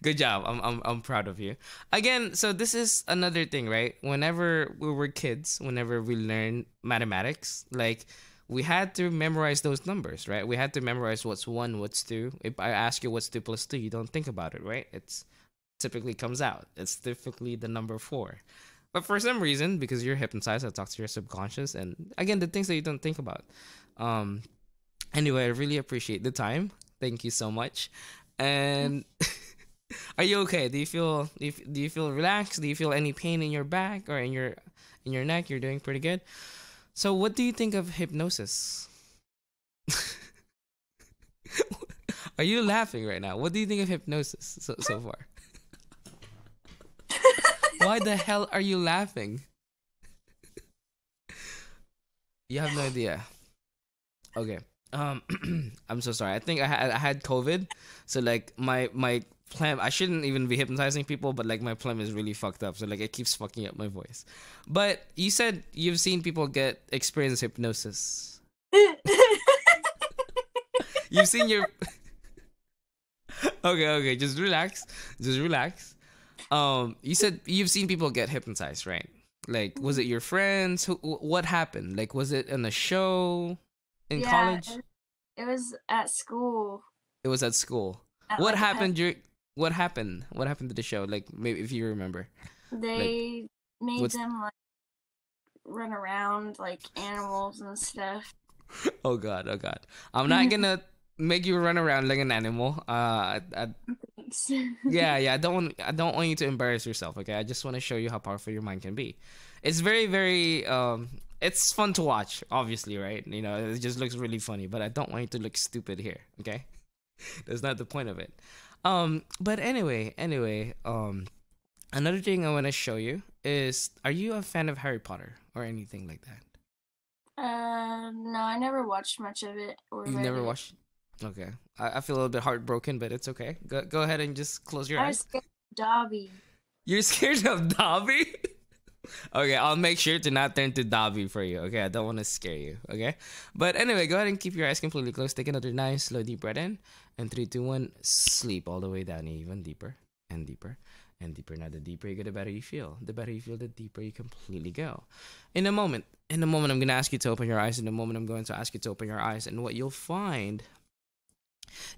Good job. I'm proud of you. Again, so this is another thing, right? Whenever we were kids, whenever we learned mathematics, like we had to memorize those numbers, right? We had to memorize what's 1, what's 2. If I ask you what's 2 plus 2, you don't think about it, right? It's typically comes out. It's typically the number 4. But for some reason, because you're hypnotized, I talk to your subconscious, and again, the things that you don't think about. Um, anyway, I really appreciate the time. Thank you so much. And are you okay? Do you feel relaxed? Do you feel any pain in your back or in your neck? You're doing pretty good. So, what do you think of hypnosis? Are you laughing right now? What do you think of hypnosis so far? Why the hell are you laughing? You have no idea. Okay. I'm so sorry. I think I had COVID, so like my phlegm. I shouldn't even be hypnotizing people, but like my phlegm is really fucked up, so like it keeps fucking up my voice. But you said you've seen people experience hypnosis. You've seen your. Okay. Just relax. Just relax. You said you've seen people get hypnotized, right? Like, was it your friends? What happened? Like, was it in a show in college? It was at school. It was at school. What happened? What happened? What happened to the show? Like, maybe if you remember. They made them like run around like animals and stuff. Oh god. I'm not gonna make you run around like an animal. Yeah. I don't want you to embarrass yourself. Okay, I just want to show you how powerful your mind can be. It's very it's fun to watch, obviously, right? You know, it just looks really funny, but I don't want you to look stupid here. Okay, that's not the point of it. But anyway, another thing I want to show you is: are you a fan of Harry Potter or anything like that? No, I never watched much of it. You never watched? Okay. I feel a little bit heartbroken, but it's okay. Go ahead and just close your eyes. I was scared of Dobby. You're scared of Dobby? Okay, I'll make sure to not turn to Dobby for you. Okay, I don't want to scare you. Okay? But anyway, go ahead and keep your eyes completely closed. Take another nice, slow, deep breath in. And 3, 2, 1, sleep all the way down, even deeper and deeper and deeper. Now, the deeper you go, the better you feel. The better you feel, the deeper you completely go. In a moment, I'm going to ask you to open your eyes. In a moment, I'm going to ask you to open your eyes. And what you'll find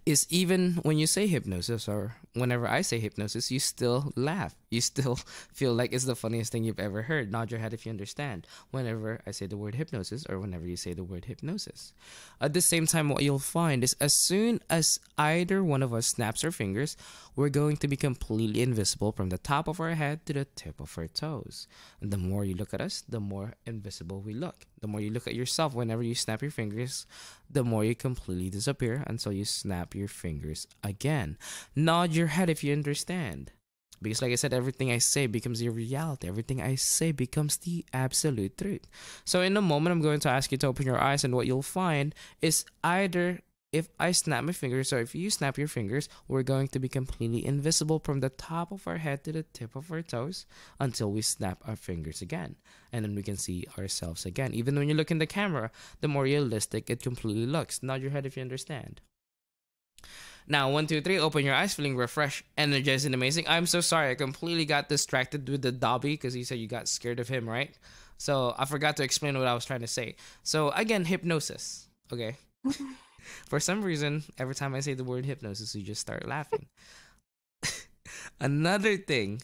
is even when you say hypnosis, or whenever I say hypnosis, you still laugh. You still feel like it's the funniest thing you've ever heard. Nod your head if you understand whenever I say the word hypnosis, or whenever you say the word hypnosis. At the same time, what you'll find is as soon as either one of us snaps our fingers, we're going to be completely invisible from the top of our head to the tip of our toes. And the more you look at us, the more invisible we look. The more you look at yourself whenever you snap your fingers, the more you completely disappear until you snap your fingers again. Nod your head if you understand. Because like I said, everything I say becomes your reality. Everything I say becomes the absolute truth. So in a moment, I'm going to ask you to open your eyes, and what you'll find is either if I snap my fingers or if you snap your fingers, we're going to be completely invisible from the top of our head to the tip of our toes until we snap our fingers again. And then we can see ourselves again. Even when you look in the camera, the more realistic it completely looks. Nod your head if you understand. Now, 1, 2, 3, open your eyes, feeling refreshed, energized, and amazing. I'm so sorry, I completely got distracted with the Dobby because you said you got scared of him, right? So I forgot to explain what I was trying to say. So again, hypnosis, okay? For some reason, every time I say the word hypnosis, you just start laughing. Another thing,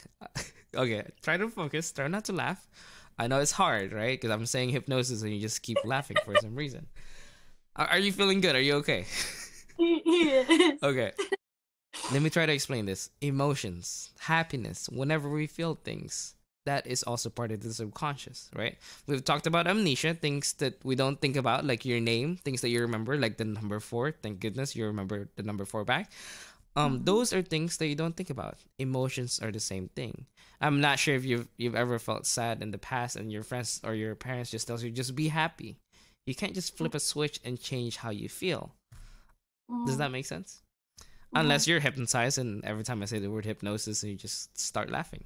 okay, try to focus, try not to laugh. I know it's hard, right? Because I'm saying hypnosis and you just keep laughing for some reason. Are you feeling good? Are you okay? Yes. Okay. Let me try to explain this. Emotions, happiness, whenever we feel things, that is also part of the subconscious, right? We've talked about amnesia, things that we don't think about, like your name, things that you remember, like the number 4. Thank goodness you remember the number 4 back. Those are things that you don't think about. Emotions are the same thing. I'm not sure if you've ever felt sad in the past and your friends or your parents just tells you just be happy. You can't just flip a switch and change how you feel. Does that make sense? Unless you're hypnotized and every time I say the word hypnosis you just start laughing.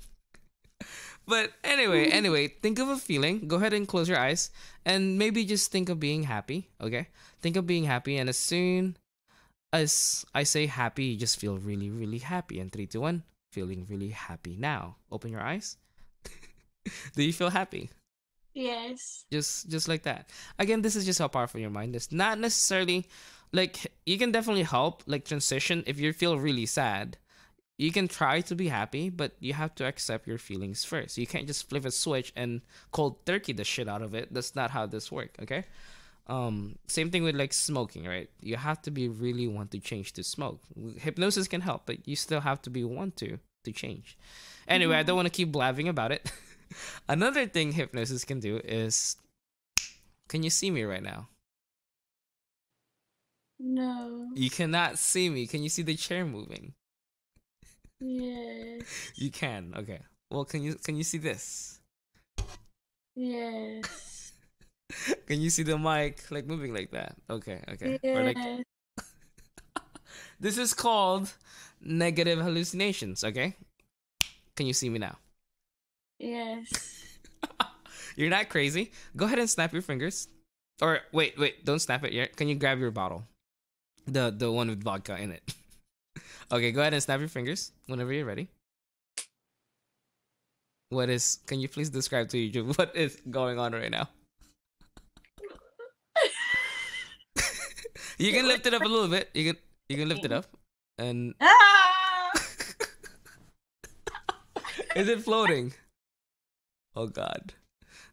But anyway, think of a feeling. Go ahead and close your eyes and maybe just think of being happy, okay? Think of being happy, and as soon as I say happy, you just feel really, really happy. And 3, 2, 1, feeling really happy. Now, open your eyes. Do you feel happy? Yes. Just like that. Again, this is just how powerful your mind is. Not necessarily, like, you can definitely help, like, transition if you feel really sad. you can try to be happy, but you have to accept your feelings first. You can't just flip a switch and cold turkey the shit out of it. That's not how this works, okay? Same thing with like smoking, right? You have to be really want to change to smoke. Hypnosis can help, but you still have to be want to change. Anyway, I don't want to keep blabbing about it. Another thing hypnosis can do is, can you see me right now? No. You cannot see me. Can you see the chair moving? Yes. You can. Okay. Well, can you see this? Yes. Can you see the mic like moving like that? Okay. Yes. Or like this is called negative hallucinations, okay? Can you see me now? Yes. You're not crazy. Go ahead and snap your fingers. Or wait, don't snap it yet. Can you grab your bottle? The one with vodka in it. Okay, go ahead and snap your fingers whenever you're ready. Can you please describe to YouTube what is going on right now? You can lift it up a little bit. You can lift it up. And is it floating? Oh god.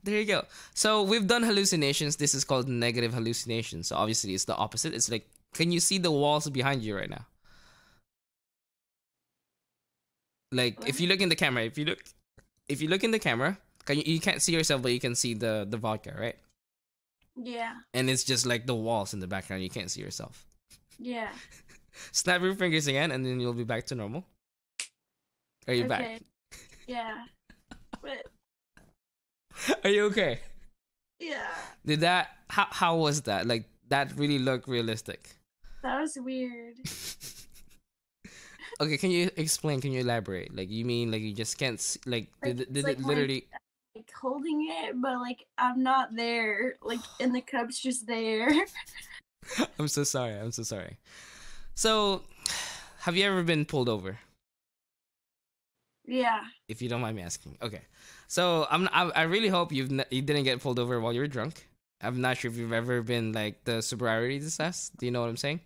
There you go. So we've done hallucinations. This is called negative hallucinations. So obviously it's the opposite. It's like, can you see the walls behind you right now? Like if you look in the camera, if you look in the camera, you can't see yourself, but you can see the vodka, right? Yeah. And it's just like the walls in the background. You can't see yourself. Yeah. Snap your fingers again, and then you'll be back to normal. Are you back? Yeah. But are you okay? yeah. Did that? How was that? Like that really looked realistic. That was weird. Okay, can you explain? Can you elaborate? Like you mean like you just can't see, like did like it literally? Like holding it, but like I'm not there. Like and the cup's just there. I'm so sorry. So, have you ever been pulled over? Yeah. If you don't mind me asking. Okay. So I really hope you didn't get pulled over while you were drunk. I'm not sure if you've ever been like the sobriety test. Do you know what I'm saying?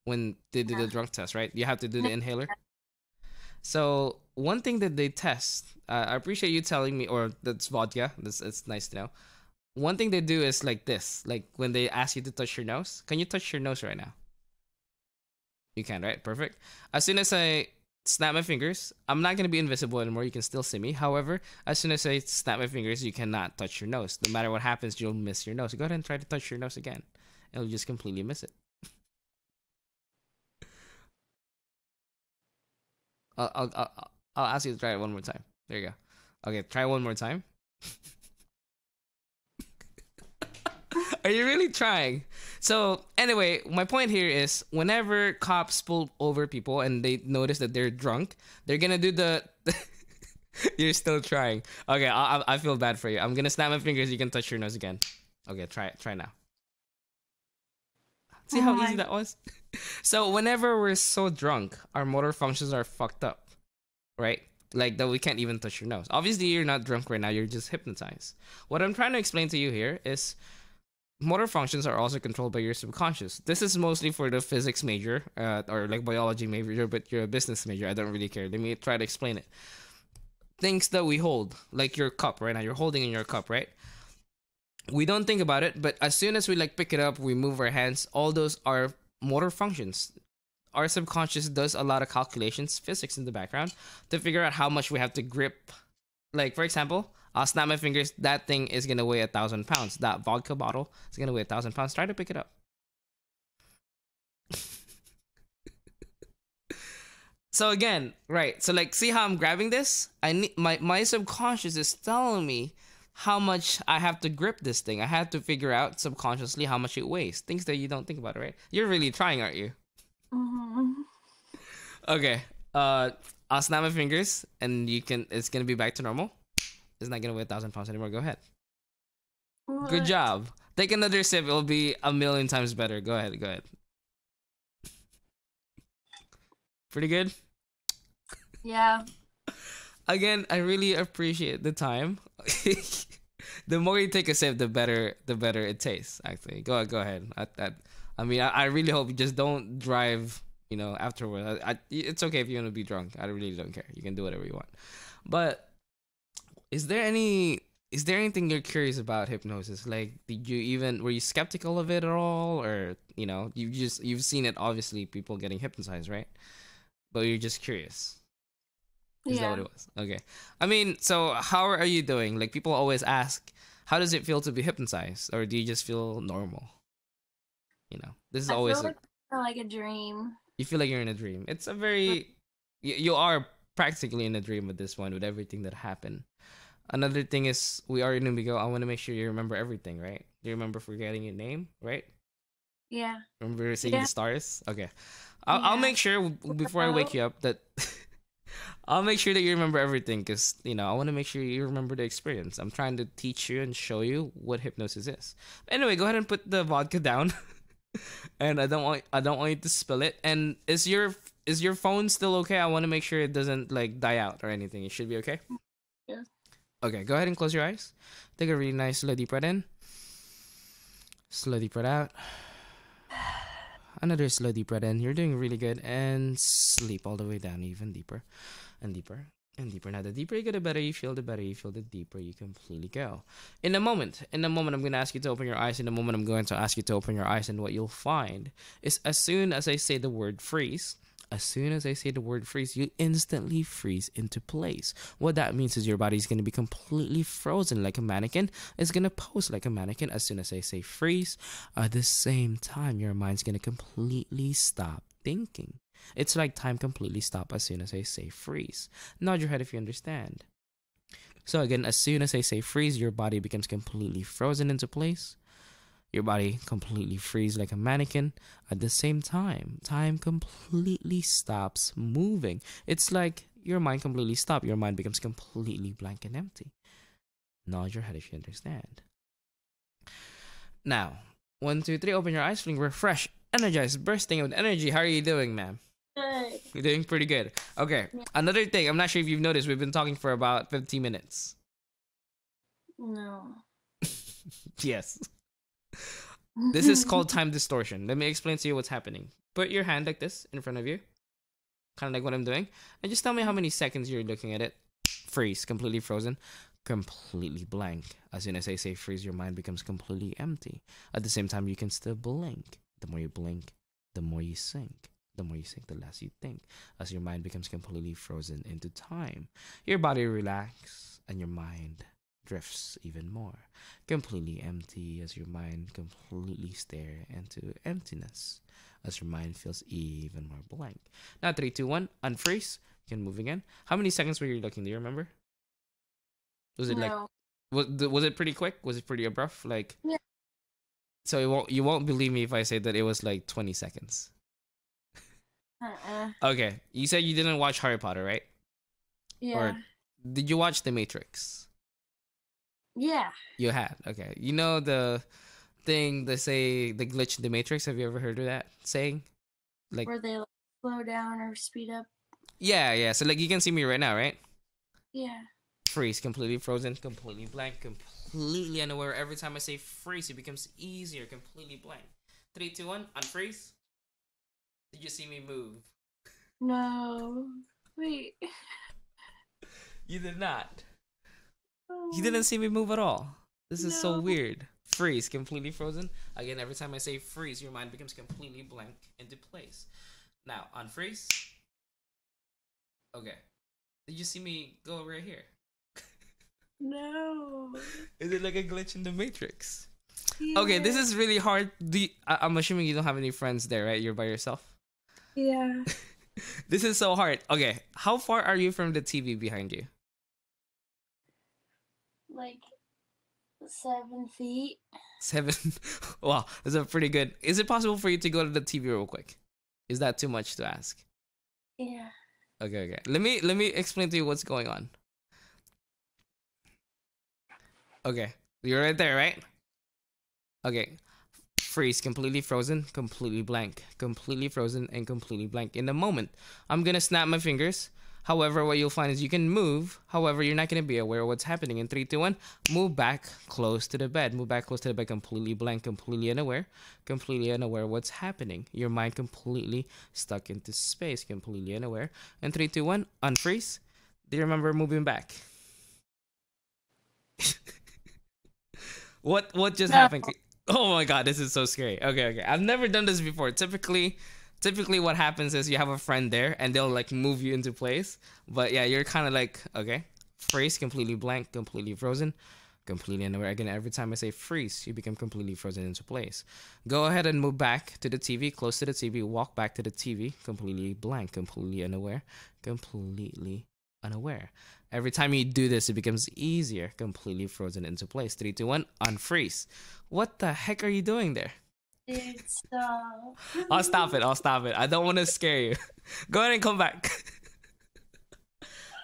When they do the drunk test, right? You have to do the inhaler. So one thing that they test, I appreciate you telling me, or that's vodka. It's nice to know. One thing they do is like this, like when they ask you to touch your nose. Can you touch your nose right now? You can, right? Perfect. As soon as I snap my fingers, I'm not gonna be invisible anymore. You can still see me. However, as soon as I snap my fingers, you cannot touch your nose. No matter what happens, you'll miss your nose. So go ahead and try to touch your nose again, and you'll just completely miss it. I'll ask you to try it one more time. There you go. Okay, try one more time. Are you really trying? So anyway, my point here is whenever cops pull over people and they notice that they're drunk, they're gonna do the. You're still trying. Okay, I feel bad for you. I'm gonna snap my fingers. You can touch your nose again. Okay, try it. Try now. See how easy that was? So whenever we're so drunk, our motor functions are fucked up, right? Like that we can't even touch your nose. Obviously, you're not drunk right now. You're just hypnotized. What I'm trying to explain to you here is motor functions are also controlled by your subconscious. This is mostly for the physics major or like biology major, but you're a business major. I don't really care. Let me try to explain it. Things that we hold, like your cup right now. You're holding in your cup, right? We don't think about it, but as soon as we like pick it up, we move our hands. All those are motor functions. Our subconscious does a lot of calculations, physics in the background, to figure out how much we have to grip. Like for example, I'll snap my fingers. That thing is gonna weigh 1,000 pounds. That vodka bottle is gonna weigh 1,000 pounds. Try to pick it up. So again, right? So like, see how I'm grabbing this? I need my subconscious is telling me how much I have to grip this thing. I have to figure out subconsciously how much it weighs. Things that you don't think about, right? You're really trying, aren't you? Mm-hmm. Okay. I'll snap my fingers, and it's gonna be back to normal. It's not gonna weigh 1,000 pounds anymore. Go ahead. What? Good job. Take another sip. It'll be 1,000,000 times better. Go ahead. Go ahead. Pretty good. Yeah. Again, I really appreciate the time. The more you take a sip, the better it tastes. Actually, go ahead. I mean, I really hope you just don't drive, You know, afterward, it's okay if you want to be drunk. I really don't care. You can do whatever you want. But is there anything you're curious about hypnosis? Like, were you skeptical of it at all, or you've seen it, obviously, people getting hypnotized, right? But you're just curious. Is that what it was? Okay. I mean, so how are you doing? Like, people always ask, how does it feel to be hypnotized, or do you just feel normal? This is always feel like a dream. You feel like you're in a dream. It's a very you are practically in a dream at this point with everything that happened. Another thing is, we are in Umigo. I want to make sure you remember everything, right? Do you remember forgetting your name, right? Yeah. Remember saying the stars? Okay. I'll make sure before I wake you up that I'll make sure that you remember everything, because I want to make sure you remember the experience. I'm trying to teach you and show you what hypnosis is. Anyway, go ahead and put the vodka down. And I don't want you to spill it. And is your phone still okay? I want to make sure it doesn't like die out or anything. It should be okay. Yeah. Okay, go ahead and close your eyes. Take a really nice slow deep breath in. Slow deep breath out. Another slow deep breath in. You're doing really good. And sleep all the way down, even deeper and deeper and deeper. Now, the deeper you go, the better you feel. The better you feel, the deeper you completely go. In a moment, I'm going to ask you to open your eyes. In a moment, I'm going to ask you to open your eyes, and what you'll find is, as soon as I say the word freeze, you instantly freeze into place. What that means is your body's going to be completely frozen like a mannequin. It's going to pose like a mannequin as soon as I say freeze. At the same time, your mind's going to completely stop thinking. It's like time completely stopped as soon as I say freeze. Nod your head if you understand. So again, as soon as I say freeze, your body becomes completely frozen into place. Your body completely freezes like a mannequin. At the same time, time completely stops moving. It's like your mind completely stops. Your mind becomes completely blank and empty. Nod your head if you understand. Now, 1, 2, 3, open your eyes, feeling refreshed, energized, bursting with energy. How are you doing, ma'am? Good. You're doing pretty good. Okay. Yeah. Another thing, I'm not sure if you've noticed, we've been talking for about 15 minutes. No. Yes. This is called time distortion. Let me explain to you what's happening. Put your hand like this in front of you, kind of like what I'm doing, and just tell me how many seconds you're looking at it. Freeze, completely frozen, completely blank. As soon as I say freeze, your mind becomes completely empty. At the same time, you can still blink. The more you blink, the more you sink. The more you sink, the less you think. As your mind becomes completely frozen into time, your body relaxes and your mind drifts even more. Completely empty as your mind completely stares into emptiness. As your mind feels even more blank. Now, 3, 2, 1, unfreeze. You can move again. How many seconds were you looking? Do you remember? Was it was it pretty quick? Was it pretty abrupt? Like, yeah. So you won't believe me if I say that it was like 20 seconds. Okay, you said you didn't watch Harry Potter, right? Yeah. Or did you watch The Matrix? Yeah. You had. Okay. You know the thing they say, the glitch in the Matrix? Have you ever heard of that saying? Like, where they slow down or speed up. Yeah. So like, you can see me right now, right? Yeah. Freeze, completely frozen, completely blank, completely unaware. Every time I say freeze, it becomes easier, completely blank. 3, 2, 1, unfreeze. Did you see me move? No. Wait. You did not. You didn't see me move at all. This is so weird. Freeze, completely frozen. Again, every time I say freeze, your mind becomes completely blank into place. Now, unfreeze. Okay. Did you see me go right here? No. Is it like a glitch in the Matrix? Yeah. Okay, this is really hard. I'm assuming you don't have any friends there, right? You're by yourself? Yeah. This is so hard. Okay, how far are you from the TV behind you? Like 7 feet. 7? Wow, that's a pretty good. Is it possible for you to go to the TV real quick? Is that too much to ask? Yeah. Okay. Let me explain to you what's going on. Okay, you're right there, right? Okay. Freeze, completely frozen, completely blank, completely frozen, and completely blank. In the moment, I'm gonna snap my fingers. However, what you'll find is you can move. However, you're not going to be aware of what's happening. In 3, 2, 1, move back close to the bed. Move back close to the bed, completely blank, completely unaware what's happening. Your mind completely stuck into space, completely unaware. In 3, 2, 1, unfreeze. Do you remember moving back? What just happened? Oh my god, this is so scary. Okay. I've never done this before. Typically what happens is you have a friend there and they'll like move you into place. But yeah, you're kind of like, okay, freeze, completely blank, completely frozen, completely unaware. Again, every time I say freeze, you become completely frozen into place. Go ahead and move back to the TV, close to the TV, walk back to the TV, completely blank, completely unaware, completely unaware. Every time you do this, it becomes easier, completely frozen into place. 3, 2, 1, unfreeze. What the heck are you doing there? It's I'll stop it. I don't want to scare you. Go ahead and come back.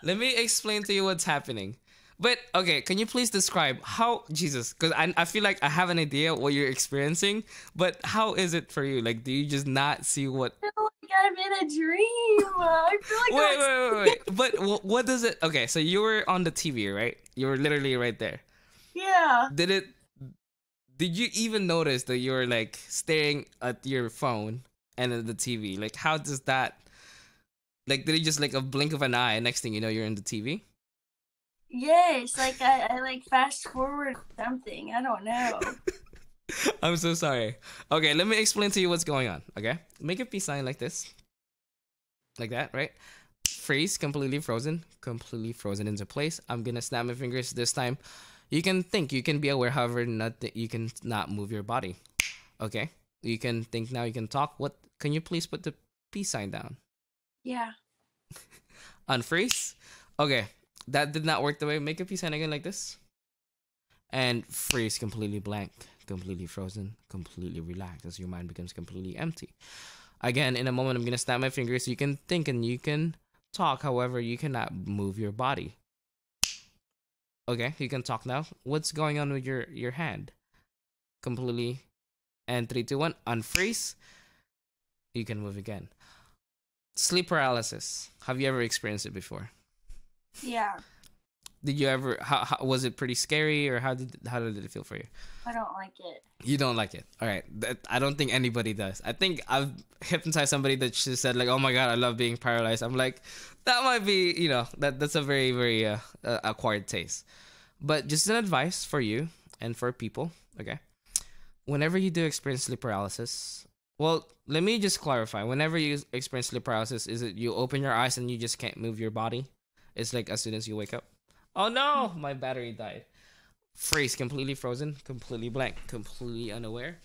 Let me explain to you what's happening. But okay, can you please describe how, Jesus, because I feel like I have an idea what you're experiencing, but how is it for you? Like, do you just not see what? I feel like I'm in a dream. I feel like wait. But what does it? Okay, so you were on the TV, right? You were literally right there. Yeah. Did you even notice that you were like staring at your phone and at the TV? Like, how does that? Like, did it just like a blink of an eye? Next thing you know, you're in the TV. Yes, like I like fast forward something. I don't know. I'm so sorry. Okay, let me explain to you what's going on. Okay, make a peace sign like this, like that, right? Freeze, completely frozen into place. I'm gonna snap my fingers this time. You can think, you can be aware, however, you can not move your body. Okay, you can think now. You can talk. What? Can you please put the peace sign down? Yeah. Unfreeze. Okay. That did not work the way. Make a peace sign again like this. And freeze, completely blank, completely frozen, completely relaxed as your mind becomes completely empty. Again, in a moment, I'm going to snap my fingers. You can think and you can talk. However, you cannot move your body. Okay, you can talk now. What's going on with your hand? Completely. And 3, 2, 1, unfreeze. You can move again. Sleep paralysis. Have you ever experienced it before? Yeah. Did you ever? How was it? Pretty scary, or how did it feel for you? I don't like it. You don't like it. All right. I don't think anybody does. I think I've hypnotized somebody that she said like, "Oh my god, I love being paralyzed." I'm like, that might be, that's a very very acquired taste. But just an advice for you and for people. Okay. Whenever you do experience sleep paralysis, well, let me just clarify. Whenever you experience sleep paralysis, is it you open your eyes and you just can't move your body? It's like as soon as you wake up. Oh no, my battery died. Freeze, completely frozen, completely blank, completely unaware,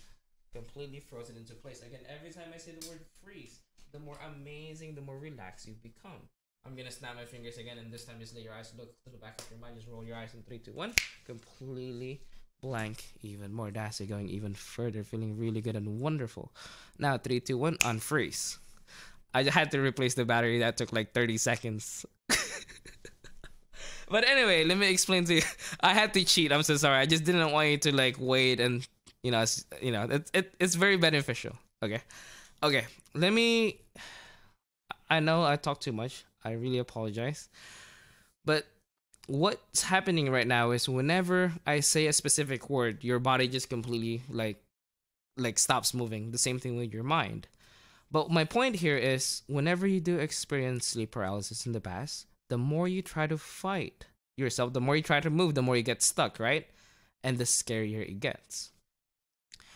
completely frozen into place. Again, every time I say the word freeze, the more amazing, the more relaxed you become. I'm gonna snap my fingers again, and this time just let your eyes look to the back of your mind. Just roll your eyes in 3, 2, 1. Completely blank, even more. That's it, going even further, feeling really good and wonderful. Now 3, 2, 1, unfreeze. I had to replace the battery. That took like 30 seconds. But anyway, let me explain to you. I had to cheat. I'm so sorry. I just didn't want you to like wait, and it's very beneficial. Okay. Let me. I know I talk too much. I really apologize. But what's happening right now is whenever I say a specific word, your body just completely like stops moving. The same thing with your mind. But my point here is whenever you do experience sleep paralysis in the past, the more you try to fight yourself, the more you try to move, the more you get stuck, right? And the scarier it gets.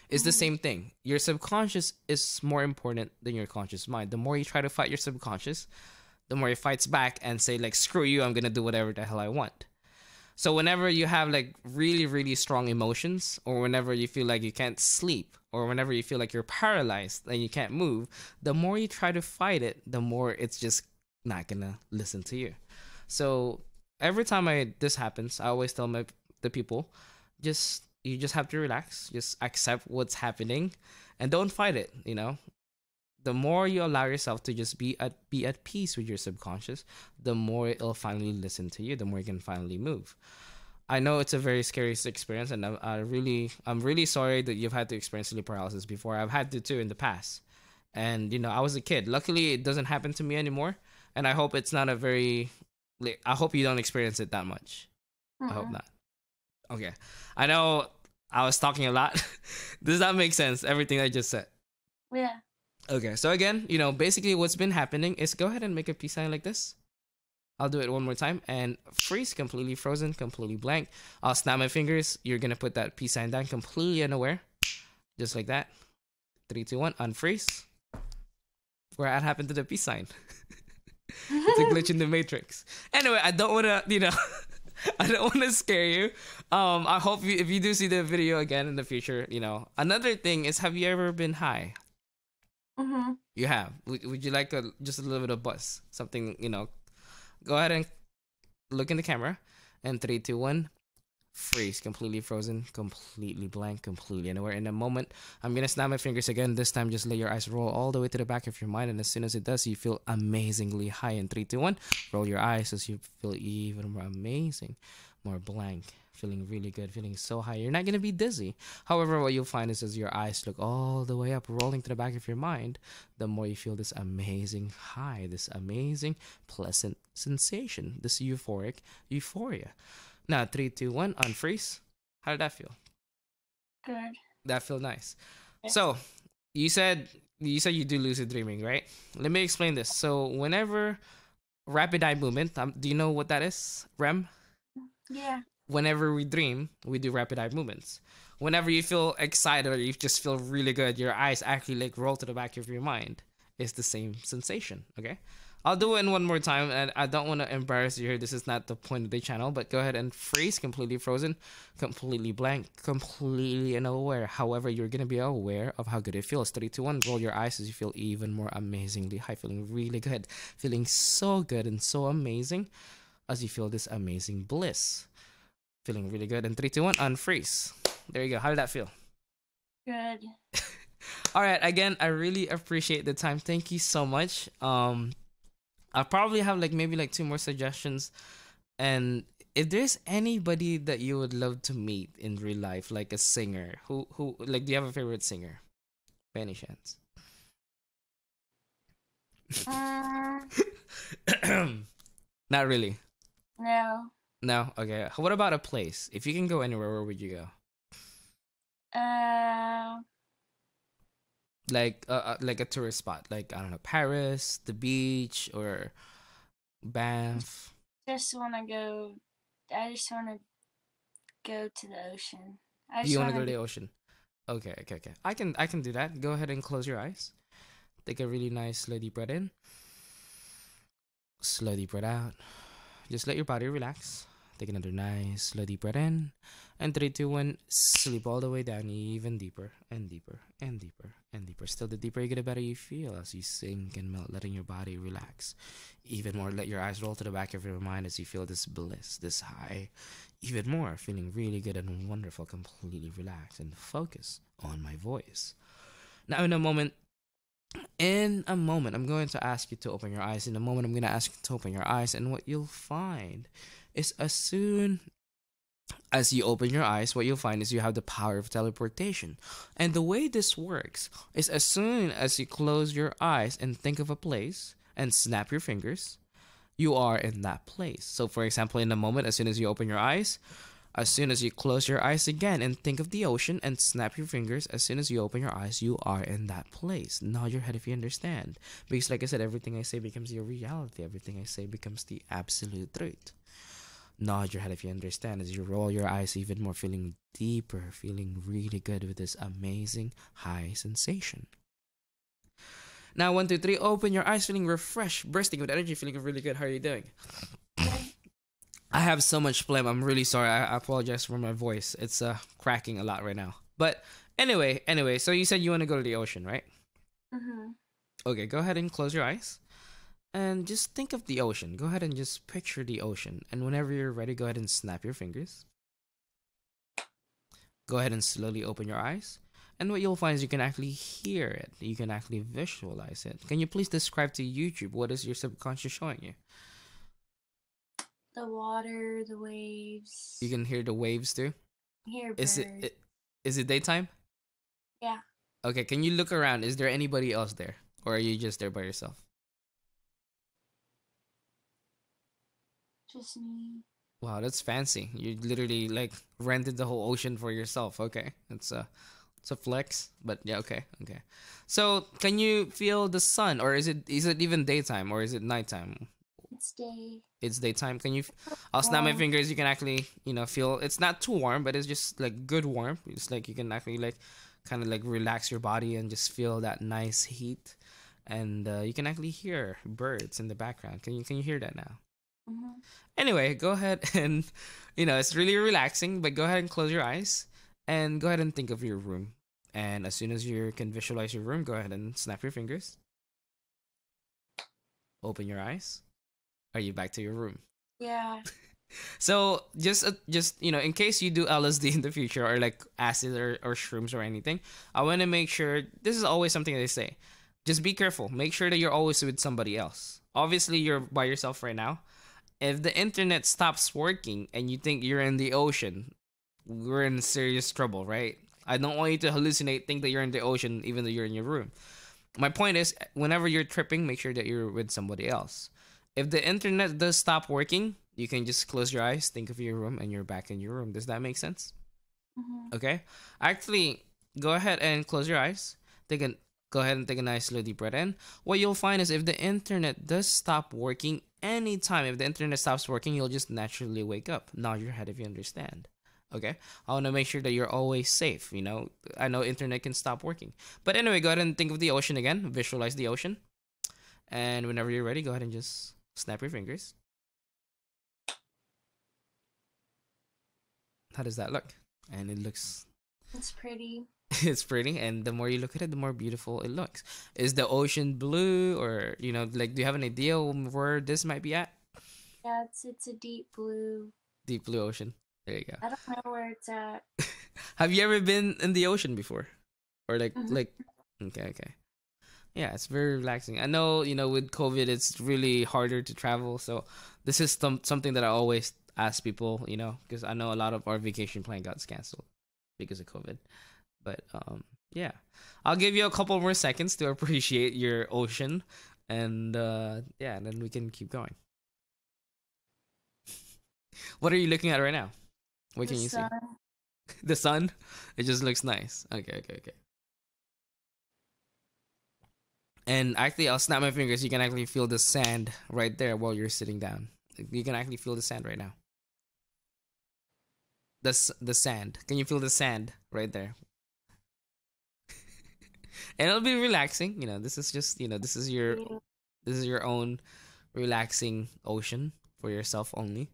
It's the same thing. Your subconscious is more important than your conscious mind. The more you try to fight your subconscious, the more it fights back and say like, screw you, I'm gonna do whatever the hell I want. So whenever you have like really, really strong emotions, or whenever you feel like you can't sleep, or whenever you feel like you're paralyzed and you can't move, the more you try to fight it, the more it's just not gonna listen to you. So every time this happens, I always tell the people, you just have to relax, just accept what's happening, and don't fight it. The more you allow yourself to just be at peace with your subconscious, the more it'll finally listen to you, the more you can finally move. I know it's a very scary experience, and I'm really sorry that you've had to experience sleep paralysis before. I've had to too in the past, and I was a kid. Luckily, it doesn't happen to me anymore. And I hope it's not a very. I hope you don't experience it that much. I hope Mm-mm. not. Okay. I know I was talking a lot. Does that make sense? Everything I just said. Yeah. Okay. So again, basically what's been happening is go ahead and make a peace sign like this. I'll do it one more time and freeze, completely frozen, completely blank. I'll snap my fingers. You're gonna put that peace sign down, completely unaware, just like that. 3, 2, 1, unfreeze. What happened to the peace sign? It's a glitch in the matrix. Anyway, I don't wanna, I don't wanna scare you. I hope if you do see the video again in the future, Another thing is, have you ever been high? Mm-hmm. You have. Would you like just a little bit of buzz? Something, Go ahead and look in the camera. And 3, 2, 1. Freeze, completely frozen, completely blank, completely unaware. In a moment, I'm gonna snap my fingers again. This time, just let your eyes roll all the way to the back of your mind, and as soon as it does, you feel amazingly high. In 3, 2, 1, roll your eyes as you feel even more amazing, more blank, feeling really good, feeling so high. You're not gonna be dizzy. However, what you'll find is as your eyes look all the way up, rolling to the back of your mind, the more you feel this amazing high, this amazing pleasant sensation, this euphoria. Now, 3, 2, 1, unfreeze. How did that feel? Good. That feel nice. Yeah. So, you said you do lucid dreaming, right? Let me explain this. So, whenever rapid eye movement, do you know what that is? REM. Yeah. Whenever we dream, we do rapid eye movements. Whenever you feel excited or you just feel really good, your eyes actually like roll to the back of your mind. It's the same sensation. Okay. I'll do it in one more time, and I don't want to embarrass you here. This is not the point of the channel, but go ahead and freeze, completely frozen, completely blank, completely unaware. However, you're going to be aware of how good it feels. 3, 2, 1, roll your eyes as you feel even more amazingly high, feeling really good, feeling so good and so amazing as you feel this amazing bliss. Feeling really good. And 3, 2, 1, unfreeze. There you go. How did that feel? Good. All right. Again, I really appreciate the time. Thank you so much. I'll probably have maybe 2 more suggestions, and if there's anybody that you would love to meet in real life, like a singer, who do you have a favorite singer, by any chance? Not really. No. No. Okay. What about a place? If you can go anywhere, where would you go? Like a tourist spot, like I don't know, Paris, the beach, or Banff. I just want to go to the ocean. You want to go to the ocean? Okay. I can do that. Go ahead and close your eyes. Take a really nice slow deep breath in. Slow deep breath out. Just let your body relax. Take another nice slow deep breath in. And 3, 2, 1, sleep all the way down, even deeper and deeper and deeper and deeper. Still, the deeper you get, the better you feel as you sink and melt, letting your body relax. Even more, let your eyes roll to the back of your mind as you feel this bliss, this high. Even more, feeling really good and wonderful, completely relaxed and focus on my voice. Now, in a moment, I'm going to ask you to open your eyes. In a moment, I'm going to ask you to open your eyes, and what you'll find is as soon as you open your eyes, what you'll find is you have the power of teleportation. And the way this works is as soon as you close your eyes and think of a place and snap your fingers, you are in that place. So, for example, in a moment, as soon as you open your eyes, as soon as you close your eyes again and think of the ocean and snap your fingers, as soon as you open your eyes, you are in that place. Nod your head if you understand. Because like I said, everything I say becomes your reality. Everything I say becomes the absolute truth. Nod your head if you understand as you roll your eyes even more, feeling deeper, feeling really good with this amazing high sensation. Now, 1, 2, 3, open your eyes, feeling refreshed, bursting with energy, feeling really good. How are you doing? I have so much phlegm. I'm really sorry. I apologize for my voice. It's cracking a lot right now. But anyway, so you said you want to go to the ocean, right? Mm-hmm. Okay, go ahead and close your eyes. And just think of the ocean. Go ahead and just picture the ocean. And whenever you're ready, go ahead and snap your fingers. Go ahead and slowly open your eyes. And what you'll find is you can actually hear it. You can actually visualize it. Can you please describe to YouTube what is your subconscious showing you? The water, the waves. You can hear the waves too? Hear birds. Is it daytime? Yeah. Okay, can you look around? Is there anybody else there? Or are you just there by yourself? Just me. Wow, that's fancy. You literally like rented the whole ocean for yourself. Okay, it's a flex, but yeah, okay, okay. So can you feel the sun, or is it even daytime, or is it nighttime? It's day. It's daytime. Can you? I'll snap my Warm. fingers. You can actually feel. It's not too warm, but it's just like good warmth. It's like you can actually like kind of like relax your body and just feel that nice heat, and you can actually hear birds in the background. Can you hear that now? Mm-hmm. Anyway, go ahead and it's really relaxing, but go ahead and close your eyes and go ahead and think of your room. And as soon as you can visualize your room, go ahead and snap your fingers. Open your eyes. Are you back to your room? Yeah. So just in case you do LSD in the future, or like acid or shrooms or anything, I want to make sure this is always something they say. Just be careful. Make sure that you're always with somebody else. Obviously, you're by yourself right now. If the internet stops working and you think you're in the ocean, we're in serious trouble, right? I don't want you to hallucinate, think that you're in the ocean, even though you're in your room. My point is, whenever you're tripping, make sure that you're with somebody else. If the internet does stop working, you can just close your eyes, think of your room, and you're back in your room. Does that make sense? Mm-hmm. Okay. Actually, go ahead and close your eyes. Take a Go ahead and take a nice slow deep breath in. What you'll find is if the internet does stop working anytime, if the internet stops working, you'll just naturally wake up. Nod your head if you understand. Okay, I want to make sure that you're always safe. I know internet can stop working, but anyway, go ahead and think of the ocean again. Visualize the ocean, and whenever you're ready, go ahead and just snap your fingers. How does that look? And it looks It's pretty. it's pretty, and the more you look at it, the more beautiful it looks. Is the ocean blue, or like, do you have an idea where this might be at? Yeah, it's a deep blue. Deep blue ocean. There you go. I don't know where it's at. Have you ever been in the ocean before, or like Mm-hmm. like? Okay, okay. Yeah, it's very relaxing. I know, with COVID, it's really harder to travel. So this is something that I always ask people, because I know a lot of our vacation plan got canceled because of COVID. But yeah, I'll give you a couple more seconds to appreciate your ocean, and yeah, and then we can keep going. What are you looking at right now? What The can you see? sun. The sun. It just looks nice. Okay, okay, okay. And actually, I'll snap my fingers. You can actually feel the sand right there while you're sitting down. You can actually feel the sand right now. The sand. Can you feel the sand right there? And it'll be relaxing. This is just Yeah. this is your own relaxing ocean for yourself only.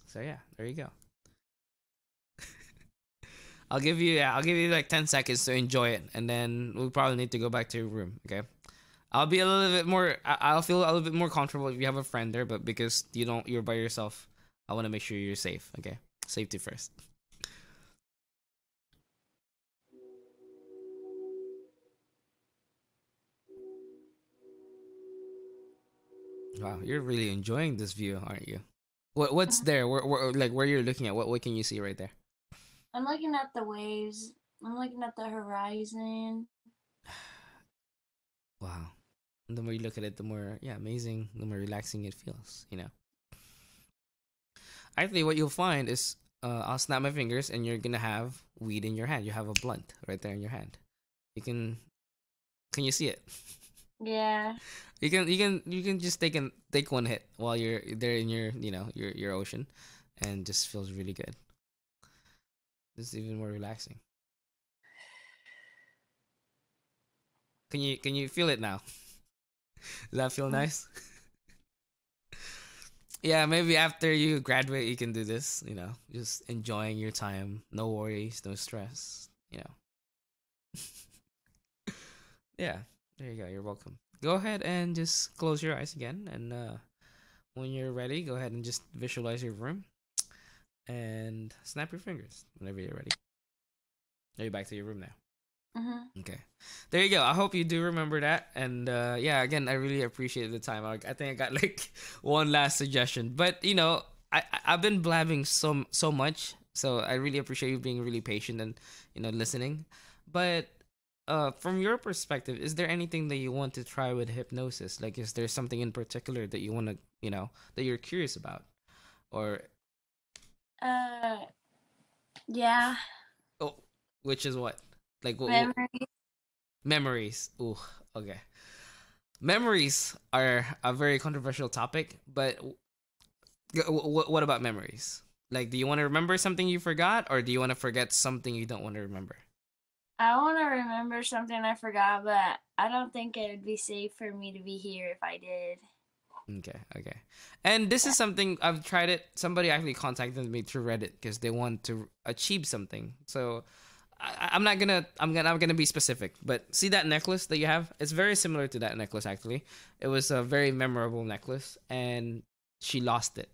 So yeah, there you go. I'll give you like 10 seconds to enjoy it, and then we'll probably need to go back to your room. Okay. I'll be a little bit more. I'll feel a little bit more comfortable if you have a friend there, but because you're by yourself, I want to make sure you're safe. Okay, safety first. Wow, you're really enjoying this view, aren't you? What's there? Where you're looking at? What can you see right there? I'm looking at the waves. I'm looking at the horizon. Wow. And the more you look at it, the more amazing, the more relaxing it feels. Actually, what you'll find is, I'll snap my fingers, and you're gonna have weed in your hand. You have a blunt right there in your hand. You can you see it? Yeah. You can just take one hit while you're there in your your ocean, and just feels really good. This is even more relaxing. Can you feel it now? Does that feel nice? Yeah, maybe after you graduate, you can do this. Just enjoying your time, no worries, no stress. Yeah, there you go. You're welcome. Go ahead and just close your eyes again, and when you're ready, go ahead and just visualize your room and snap your fingers whenever you're ready. Are you back to your room now? Mm-hmm. Okay, there you go. I hope you do remember that. And yeah, again, I really appreciate the time. I think I got like one last suggestion, but I've been blabbing so much, so I really appreciate you being really patient and listening. But from your perspective, is there anything that you want to try with hypnosis? Like, is there something in particular that you want to that you're curious about? or Yeah. oh, which is what? Like Memory. memories. Ooh, okay. Memories are a very controversial topic, but what about memories? Like, do you want to remember something you forgot, or do you want to forget something you don't want to remember? I want to remember something I forgot, but I don't think it would be safe for me to be here if I did. Okay, okay. And this is something I've tried it. Somebody actually contacted me through Reddit because they want to achieve something. So I'm not gonna I'm gonna be specific, but see that necklace that you have? It's very similar to that necklace actually. It was a very memorable necklace, and she lost it.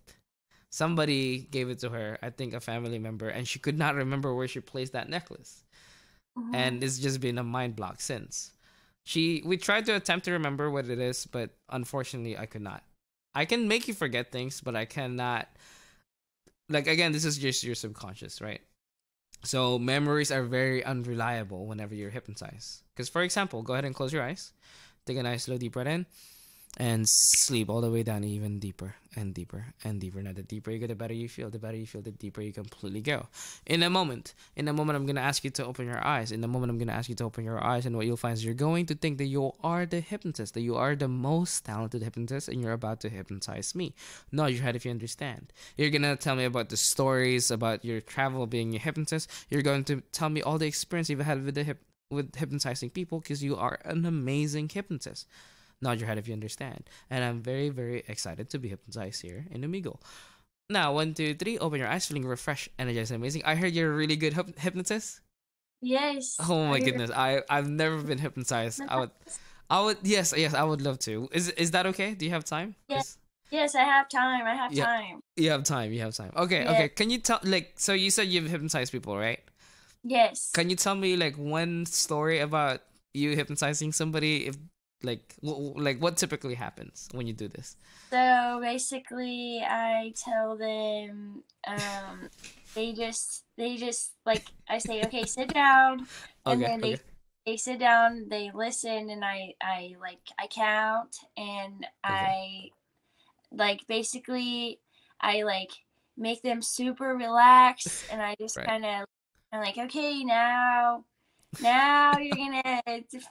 Somebody gave it to her, I think a family member, and she could not remember where she placed that necklace. And it's just been a mind block since. We tried to attempt to remember what it is, but unfortunately I could not. I can make you forget things, but I cannot. Like, again, this is just your subconscious, right? So memories are very unreliable whenever you're hypnotized. Because, for example, go ahead and close your eyes. Take a nice slow deep breath in and sleep all the way down even deeper and deeper and deeper. Now, the deeper you go, the better you feel. The better you feel, the deeper you completely go. In a moment, I'm going to ask you to open your eyes. In a moment, I'm going to ask you to open your eyes. And what you'll find is you're going to think that you are the hypnotist, that you are the most talented hypnotist, and you're about to hypnotize me. Nod your head if you understand. You're going to tell me about the stories, about your travel being a hypnotist. You're going to tell me all the experience you've had with hypnotizing people because you are an amazing hypnotist. Nod your head if you understand. And I'm very, very excited to be hypnotized here in Omegle. Now, 1, 2, 3, open your eyes, feeling refreshed, energized, and amazing. I heard you're a really good hypnotist. Yes. Oh my goodness, I've never been hypnotized. Yes, I would love to. Is that okay? Do you have time? Yes, I have time. I have time. You have time. Okay, yeah. okay. Can you tell, like, so you said you've hypnotized people, right? Yes. Can you tell me like one story about you hypnotizing somebody? If like what typically happens when you do this? So basically, I tell them, they just like, I say, okay, sit down, and then they sit down, they listen, and I count, and I like basically I like make them super relaxed, and I just kind of, I'm like, okay, now you're gonna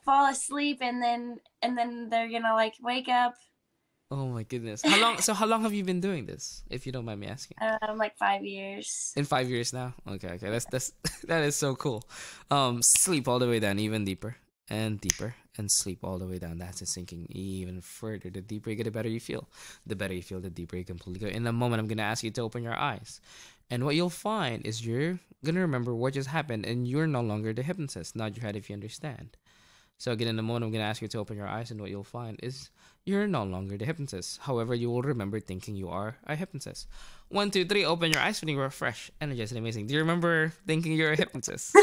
fall asleep, and then they're gonna like wake up. Oh my goodness. How long have you been doing this, if you don't mind me asking? Like 5 years. In 5 years now? Okay. That's that is so cool. Sleep all the way down even deeper and deeper, and sleep all the way down. That's it, sinking even further. The deeper you get, the better you feel. The better you feel, the deeper you completely go. In a moment, I'm gonna ask you to open your eyes. And what you'll find is you're gonna remember what just happened, and you're no longer the hypnotist. Nod your head if you understand. So again, in a moment, I'm gonna ask you to open your eyes, and what you'll find is you're no longer the hypnotist. However, you will remember thinking you are a hypnotist. 1, 2, 3, open your eyes, feeling refreshed, energized, and amazing. Do you remember thinking you're a hypnotist?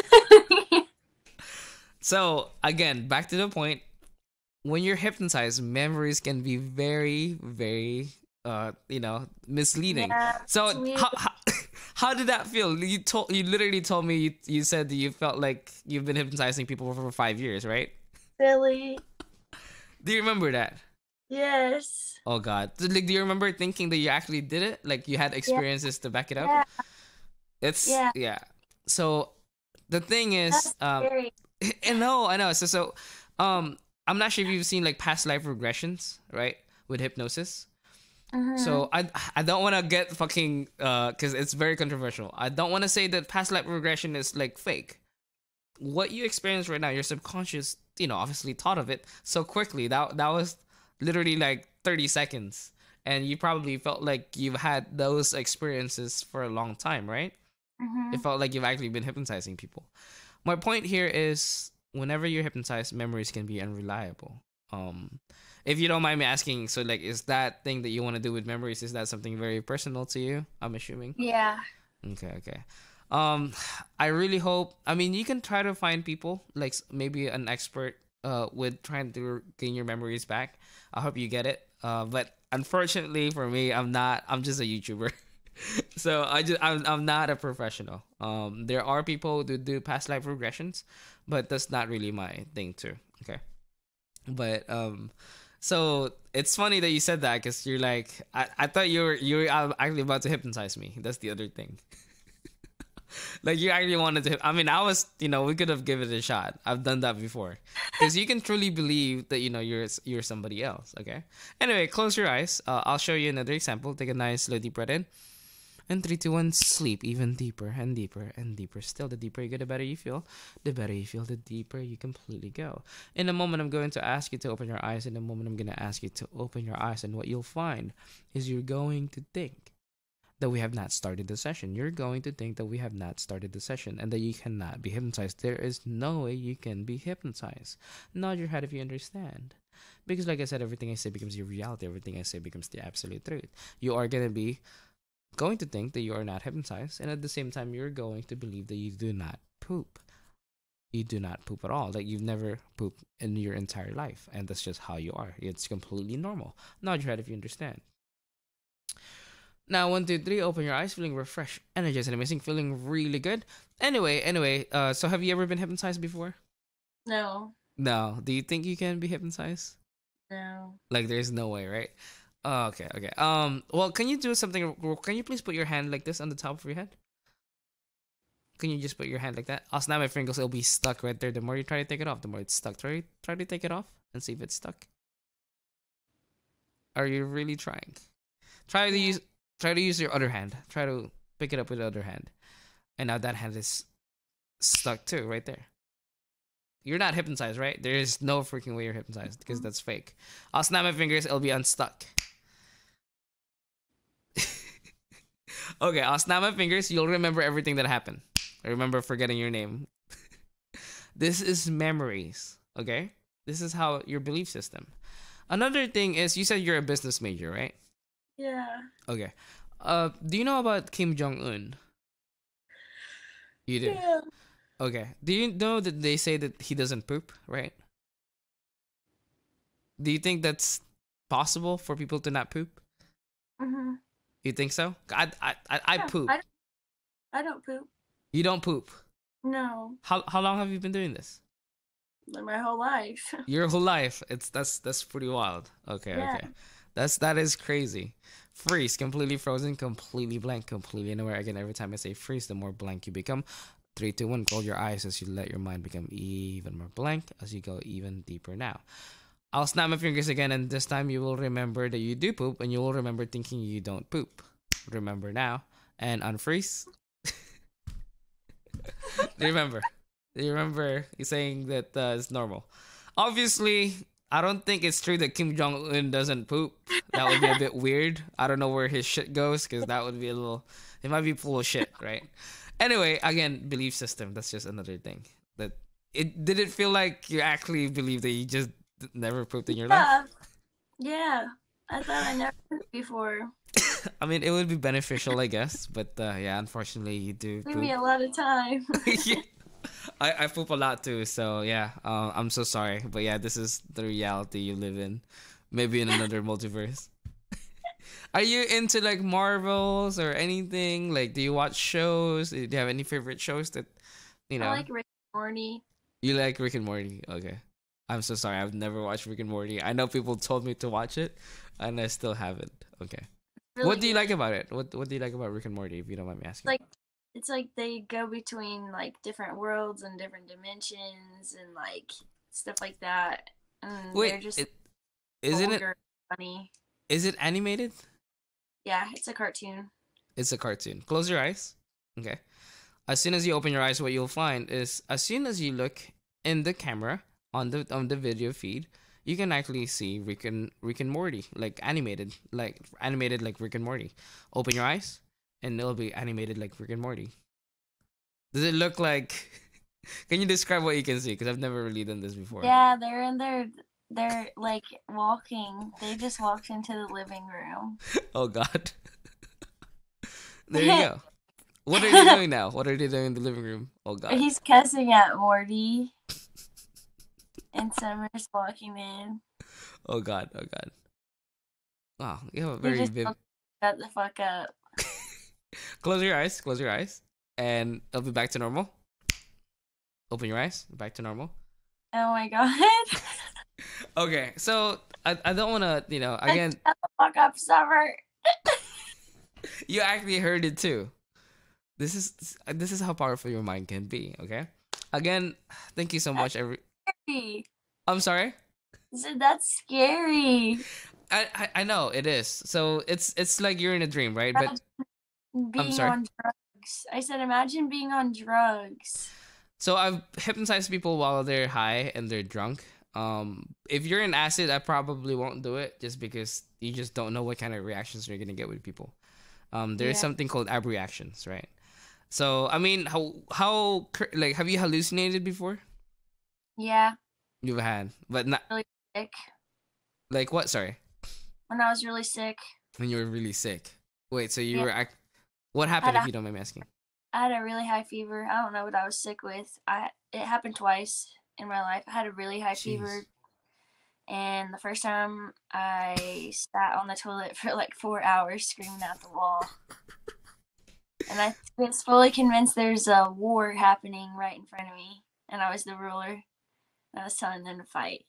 So again, back to the point. When you're hypnotized, memories can be very, very, misleading. Yeah, so how did that feel? You literally told me you said that you felt like you've been hypnotizing people for 5 years, right? Really? Do you remember that? Yes. Oh God! So, like, do you remember thinking that you actually did it? Like you had experiences to back it up? Yeah. So the thing is, That's I know. I'm not sure if you've seen like past life regressions, right? With hypnosis. So I don't want to get fucking because it's very controversial. I don't want to say that past life regression is like fake. What you experience right now, your subconscious, obviously thought of it so quickly. That was literally like 30 seconds, and you probably felt like you've had those experiences for a long time, right? It felt like you've actually been hypnotizing people. My point here is, whenever you're hypnotized, memories can be unreliable. If you don't mind me asking, so like, is that thing that you want to do with memories, is that something very personal to you? I'm assuming. Yeah. Okay. I really hope. I mean, you can try to find people like maybe an expert with trying to gain your memories back. I hope you get it. But unfortunately for me, I'm not. I'm just a YouTuber. So I'm not a professional. There are people who do past life regressions, but that's not really my thing too. Okay. But So it's funny that you said that because you're like, I thought you were actually about to hypnotize me. That's the other thing. Like you actually wanted to. I mean, I was, we could have given it a shot. I've done that before, because you can truly believe that you're somebody else. Okay. Anyway, close your eyes. I'll show you another example. Take a nice slow deep breath in, and 3, 2, 1, sleep even deeper and deeper and deeper. Still, the deeper you go, the better you feel. The better you feel, the deeper you completely go. In a moment, I'm going to ask you to open your eyes. In a moment, I'm going to ask you to open your eyes, and what you'll find is you're going to think that we have not started the session. You're going to think that we have not started the session and that you cannot be hypnotized. There is no way you can be hypnotized. Nod your head if you understand. Because like I said, everything I say becomes your reality. Everything I say becomes the absolute truth. You are going to think that you are not hypnotized, and at the same time, you're going to believe that you do not poop. You do not poop at all. Like you've never pooped in your entire life, and that's just how you are. It's completely normal. Nod your head if you understand. Now, 1, 2, 3, open your eyes, feeling refreshed, energized, and amazing, feeling really good. Anyway, so have you ever been hypnotized before? No. No. Do you think you can be hypnotized? No. Like, there's no way, right? Oh, okay. Well, can you do something? Can you please put your hand like this on the top of your head? Can you just put your hand like that? I'll snap my fingers. It'll be stuck right there. The more you try to take it off, the more it's stuck. Try to take it off and see if it's stuck. Are you really trying? Try to use your other hand. Try to pick it up with the other hand. And now that hand is stuck too, right there. You're not hypnotized, right? There is no freaking way you're hypnotized because that's fake. I'll snap my fingers. It'll be unstuck. Okay, I'll snap my fingers. You'll remember everything that happened. I remember forgetting your name. This is memories, okay? This is how your belief system. Another thing is, you said you're a business major, right? Yeah. Okay. Do you know about Kim Jong-un? You do? Yeah. Okay. Do you know that they say that he doesn't poop, right? Do you think that's possible for people to not poop? Mm-hmm. You think so? I poop. I don't poop. You don't poop? No. How long have you been doing this? My whole life. Your whole life. That's pretty wild. Okay, Yeah. okay. That is crazy. Freeze, completely frozen, completely blank, completely unaware. Again, every time I say freeze, the more blank you become. 3, 2, 1, close your eyes as you let your mind become even more blank as you go even deeper now. I'll snap my fingers again, and this time you will remember that you do poop, and you will remember thinking you don't poop. Remember now. And unfreeze. Do you remember? Do you remember saying that it's normal? Obviously, I don't think it's true that Kim Jong-un doesn't poop. That would be a bit weird. I don't know where his shit goes, because that would be a little... It might be full of shit, right? Anyway, again, belief system. That's just another thing. Did it feel like you actually believe that you just never pooped in your life? Yeah. I thought I never pooped before. I mean, it would be beneficial, I guess. But yeah, unfortunately, you do poop. Give me a lot of time. Yeah. I poop a lot too, so yeah, I'm so sorry. But yeah, this is the reality you live in. Maybe in another multiverse. Are you into like Marvels or anything? Like, do you watch shows? Do you have any favorite shows that, I like Rick and Morty. You like Rick and Morty? Okay. I'm so sorry. I've never watched Rick and Morty. I know people told me to watch it, and I still haven't. Okay. Really what do you like about it? What do you like about Rick and Morty, if you don't mind me asking? It's like they go between like different worlds and different dimensions and like stuff like that. And wait, they're just isn't it funny? Is it animated? Yeah, it's a cartoon. It's a cartoon. Close your eyes. Okay. As soon as you open your eyes, what you'll find is, as soon as you look in the camera on the video feed, you can actually see Rick and Morty, like animated like Rick and Morty. Open your eyes, and it'll be animated like Rick and Morty. Does it look like? Can you describe what you can see? Because I've never really done this before. Yeah, they're in there. They're like walking. They just walked into the living room. Oh God. There you go. What are they doing now? What are they doing in the living room? Oh God. He's cussing at Morty. And Summer's walking in. Oh God. Oh God. Wow, you have a very vivid. Shut the fuck up. Close your eyes. Close your eyes. And it'll be back to normal. Open your eyes. Back to normal. Oh my God. Okay, so I don't want to, again, Shut the fuck up, Summer. you actually heard it too. This is how powerful your mind can be. Okay, again, thank you so That's much. scary. I'm sorry. I said that's scary. I know it is. So it's like you're in a dream, right? But Imagine I'm being sorry. on drugs. I said, imagine being on drugs. So I've hypnotized people while they're high and they're drunk. If you're in acid, I probably won't do it just because you just don't know what kind of reactions you're gonna get with people. There's Yeah. something called abreactions, right? So I mean, how like have you hallucinated before? Yeah. You've had, but not Really sick. like what? Sorry, When I was really sick. when you were really sick. Wait, so you Yeah. were what happened Had if a, you don't mind me asking? I had a really high fever. I don't know what I was sick with. It happened twice in my life. I had a really high fever, Jeez. and the first time I sat on the toilet for like 4 hours screaming at the wall. And I was fully convinced there's a war happening right in front of me, and I was the ruler, and I was telling them to fight.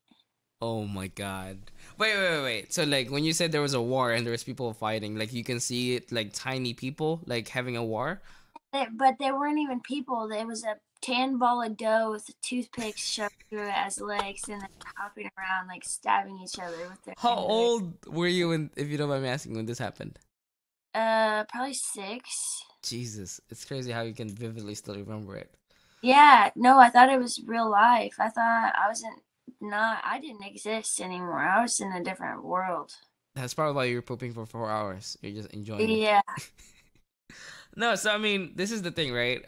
Oh my god. Wait. So like when you said there was a war and there was people fighting, like you can see it like tiny people like having a war? But they weren't even people. There was a tan ball of dough with toothpicks shoved through it as legs, and then hopping around like stabbing each other with their How fingers. old were you when, if you don't mind me asking, when this happened? Probably 6. Jesus, it's crazy how you can vividly still remember it. Yeah, no, I thought it was real life. I thought I wasn't not. I didn't exist anymore. I was in a different world. That's probably why you're pooping for 4 hours. You're just enjoying it. Yeah. No, so I mean, this is the thing, right?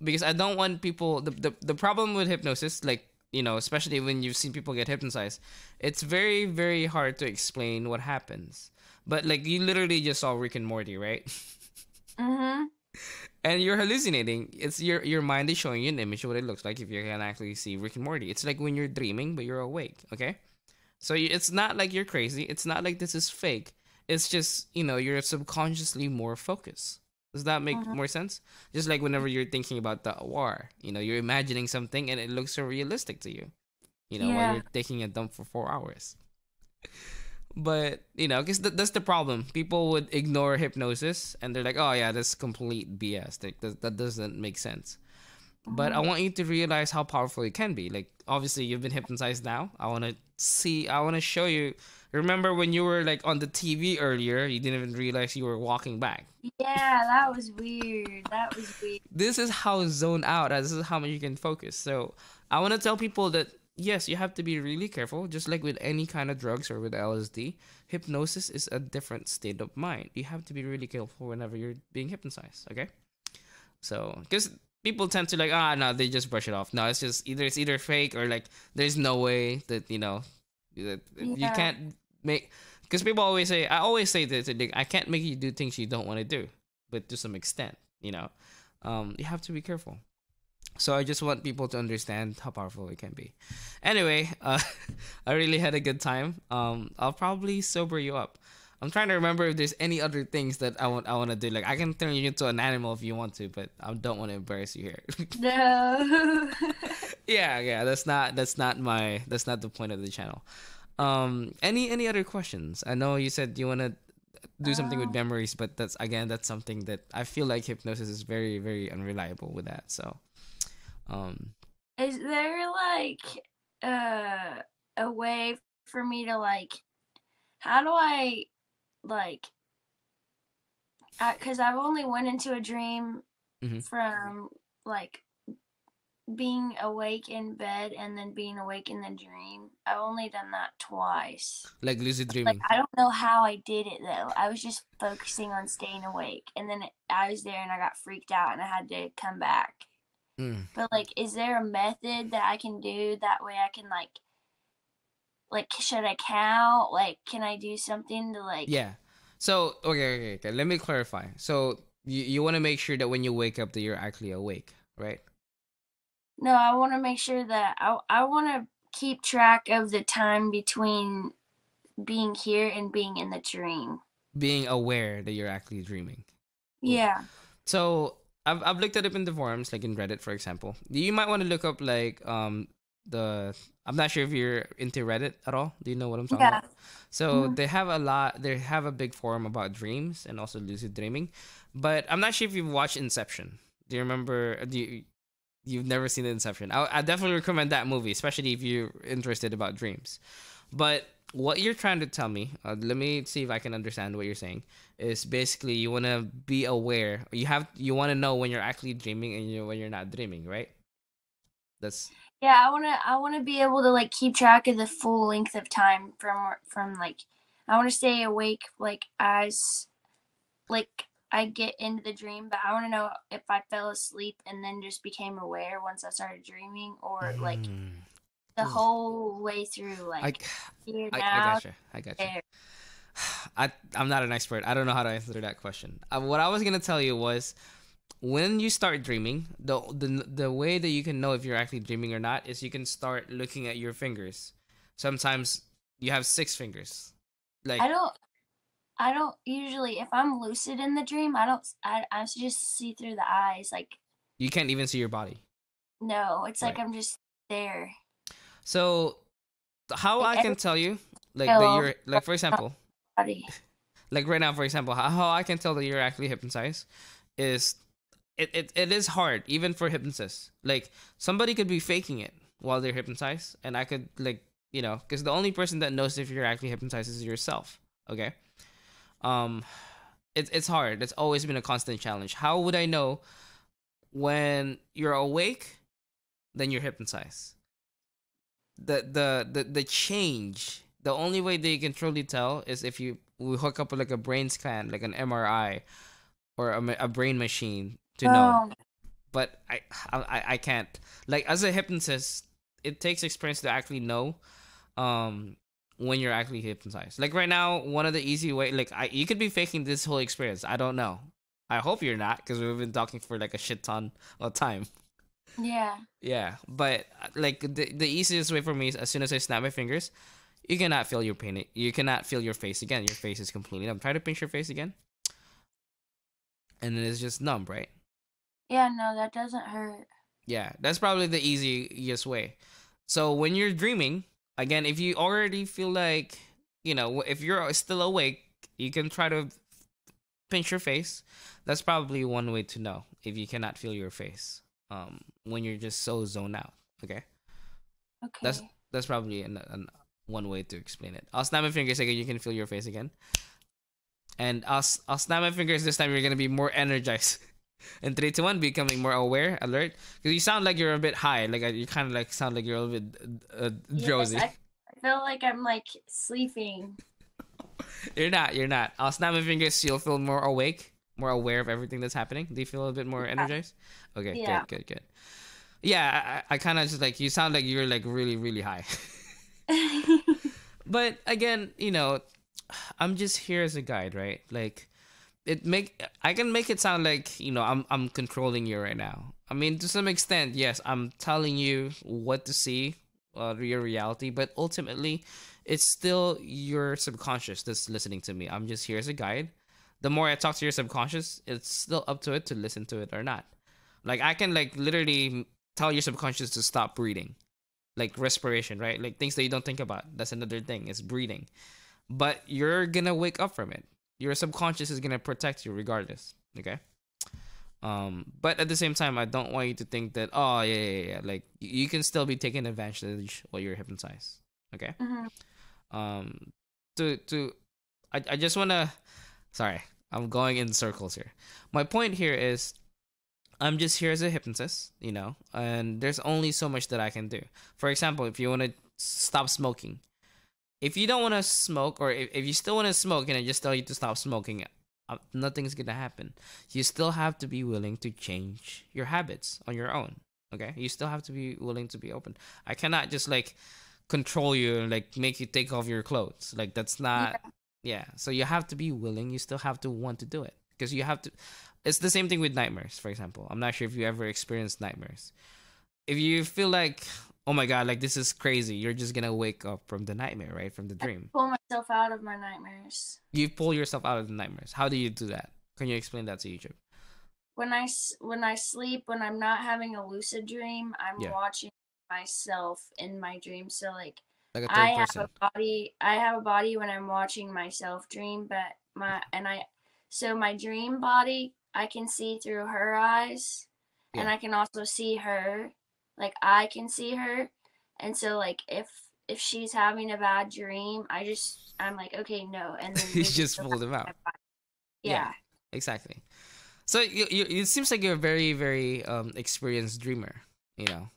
Because I don't want people. The problem with hypnosis, like especially when you've seen people get hypnotized, it's very very hard to explain what happens. But like you literally just saw Rick and Morty, right? Mhm. And you're hallucinating. It's your mind is showing you an image of what it looks like if you can actually see Rick and Morty. It's like when you're dreaming but you're awake. Okay, so it's not like you're crazy. It's not like this is fake. It's just you're subconsciously more focused. Does that make Mhm. more sense? Just like whenever you're thinking about the war, you're imagining something and it looks so realistic to you. While Yeah. you're taking a dump for 4 hours. But because that's the problem. People would ignore hypnosis and they're like, "Oh yeah, that's complete BS. That doesn't make sense." But I Mhm. want you to realize how powerful it can be. Like obviously you've been hypnotized now. I want to show you. Remember when you were like on the TV earlier, you didn't even realize you were walking back. Yeah, that was weird. That was weird. This is how zone out. This is how much you can focus. So I want to tell people that yes, you have to be really careful. Just like with any kind of drugs or with LSD, hypnosis is a different state of mind. You have to be really careful whenever you're being hypnotized. Okay, so because people tend to like no, they just brush it off. No, it's either fake or like there's no way that that you Yeah. can't make. Because people always say, I always say this, like, I can't make you do things you don't want to do, but to some extent, you have to be careful. So I just want people to understand how powerful it can be. Anyway, I really had a good time. I'll probably sober you up. I'm trying to remember if there's any other things that I want to do. Like I can turn you into an animal if you want to, but I don't want to embarrass you here. No. Yeah. That's not the point of the channel. Any other questions? I know you said you want to do something with um, memories, but that's something that I feel like hypnosis is very very unreliable with that. So, um, is there like uh a way for me to like how do I like cuz I've only went into a dream mhm. from like being awake in bed and then being awake in the dream. I've only done that twice. Like lucid Like dreaming. I don't know how I did it though. I was just focusing on staying awake, and then I was there and I got freaked out and I had to come back. Mm. But like, is there a method that I can do that way? I can like should I count? Like, can I do something to like? Yeah. So okay. Let me clarify. So you want to make sure that when you wake up that you're actually awake, right? No, I want to make sure that I want to keep track of the time between being here and being in the dream. Being aware that you're actually dreaming. Cool. Yeah. So I've looked at it in the forums, like in Reddit, for example. You might want to look up like I'm not sure if you're into Reddit at all. Do you know what I'm talking Yeah. about? So they have a big forum about dreams and also lucid dreaming. But I'm not sure if you've watched Inception. Do you remember? You've never seen Inception? I definitely recommend that movie, especially if you're interested about dreams. But what you're trying to tell me, let me see if I can understand what you're saying. Is basically you want to be aware. You want to know when you're actually dreaming and when you're not dreaming, right? That's Yeah, I wanna be able to like keep track of the full length of time from like I wanna stay awake like as like I get into the dream, but I wanna know if I fell asleep and then just became aware once I started dreaming, or like the Ooh. whole way through, I, like here I now, gotcha. I gotcha. there. I'm not an expert. I don't know how to answer that question. What I was gonna tell you was when you start dreaming, the way that you can know if you're actually dreaming or not is you can start looking at your fingers. Sometimes you have 6 fingers. Like I don't usually, if I'm lucid in the dream, I just see through the eyes. Like, you can't even see your body. no, it's like Right. I'm just there. So how Like I can every tell you like that pill, you're like for example, body. like right now for example, how I can tell that you're actually hypnotized is it is hard even for hypnotists. Like somebody could be faking it while they're hypnotized and I could like because the only person that knows if you're actually hypnotized is yourself. Okay. um it's hard. It's always been a constant challenge. How would I know when you're awake then you're hypnotized? The change, the only way that you can truly tell is if we hook up with like a brain scan, like an MRI or a brain machine to know. Oh, But I can't, like, as a hypnotist it takes experience to actually know when you're actually hypnotized. Like right now, one of the easy way, like you could be faking this whole experience. I don't know. I hope you're not, because we've been talking for like a shit ton of time. yeah. Yeah, but like the easiest way for me is as soon as I snap my fingers, you cannot feel your pain. You cannot feel your face again. Your face is completely numb. Try to pinch your face again, and then it's just numb, right? Yeah, no, that doesn't hurt. Yeah, that's probably the easiest way. So when you're dreaming, again, if you already feel like, if you're still awake, you can try to pinch your face. That's probably one way to know if you cannot feel your face. When you're just so zoned out. Okay, that's Okay. that's probably one way to explain it. I'll snap my fingers again. You can feel your face again, and I'll snap my fingers this time. You're gonna be more energized. In 3, 2, 1, becoming more aware, alert. Because you sound like you're a bit high. Like you kind of like sound like you're a little bit Yes, drowsy. I feel like I'm like sleeping. You're not. You're not. I'll snap my fingers. You'll feel more awake, more aware of everything that's happening. Do you feel a bit more Yeah. energized? Okay, Yeah. good, good, good. Yeah, I kind of just like you sound like you're like really, really high. But again, I'm just here as a guide, right? Like I can make it sound like I'm controlling you right now. I mean, to some extent, yes, I'm telling you what to see, your reality, but ultimately it's still your subconscious that's listening to me. I'm just here as a guide. The more I talk to your subconscious, it's still up to it to listen to it or not. Like I can like literally tell your subconscious to stop breathing, like respiration, right? Like things that you don't think about. That's another thing. It's breathing, but you're gonna wake up from it. Your subconscious is gonna protect you regardless. Okay. But at the same time, I don't want you to think that, oh yeah. Like you can still be taking advantage while you're hypnotized. Okay. Mhm. Um, to I just wanna. Sorry, I'm going in circles here. My point here is I'm just here as a hypnotist, and there's only so much that I can do. For example, if you want to stop smoking, if you don't want to smoke, or if you still want to smoke and I just tell you to stop smoking, nothing's gonna happen. You still have to be willing to change your habits on your own. Okay, you still have to be willing to be open. I cannot just like control you and like make you take off your clothes. Like that's not. Yeah. Yeah. So you have to be willing. You still have to want to do it, because you have to. It's the same thing with nightmares, for example. I'm not sure if you ever experienced nightmares. If you feel like, oh my god, like this is crazy, you're just gonna wake up from the nightmare, right? From the I dream. pull myself out of my nightmares. You pull yourself out of the nightmares. How do you do that? Can you explain that to YouTube? When I sleep, when I'm not having a lucid dream, I'm Yeah. watching myself in my dream. So like Like a third person. I have a body when I'm watching myself dream, but my dream body I can see through her eyes, and Yeah. I can also see her, like I can see her. And so like if she's having a bad dream, I'm like, okay, no, and then You they just just go pull back them to my out. body. Yeah, Yeah. exactly. So it seems like you're a very very experienced dreamer. You know,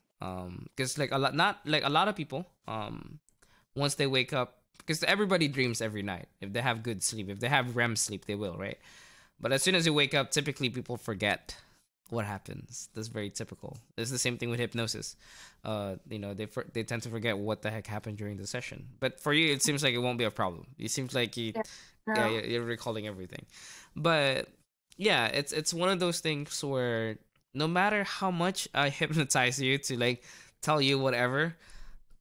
because like a lot, not like a lot of people once they wake up, because everybody dreams every night. If they have good sleep, if they have REM sleep, they will, right? But as soon as you wake up, typically people forget what happens. That's very typical. It's the same thing with hypnosis. They tend to forget what the heck happened during the session. But for you, it seems like it won't be a problem. It seems like Yeah. yeah, No. you're recalling everything. But yeah, it's one of those things where no matter how much I hypnotize you to like tell you whatever,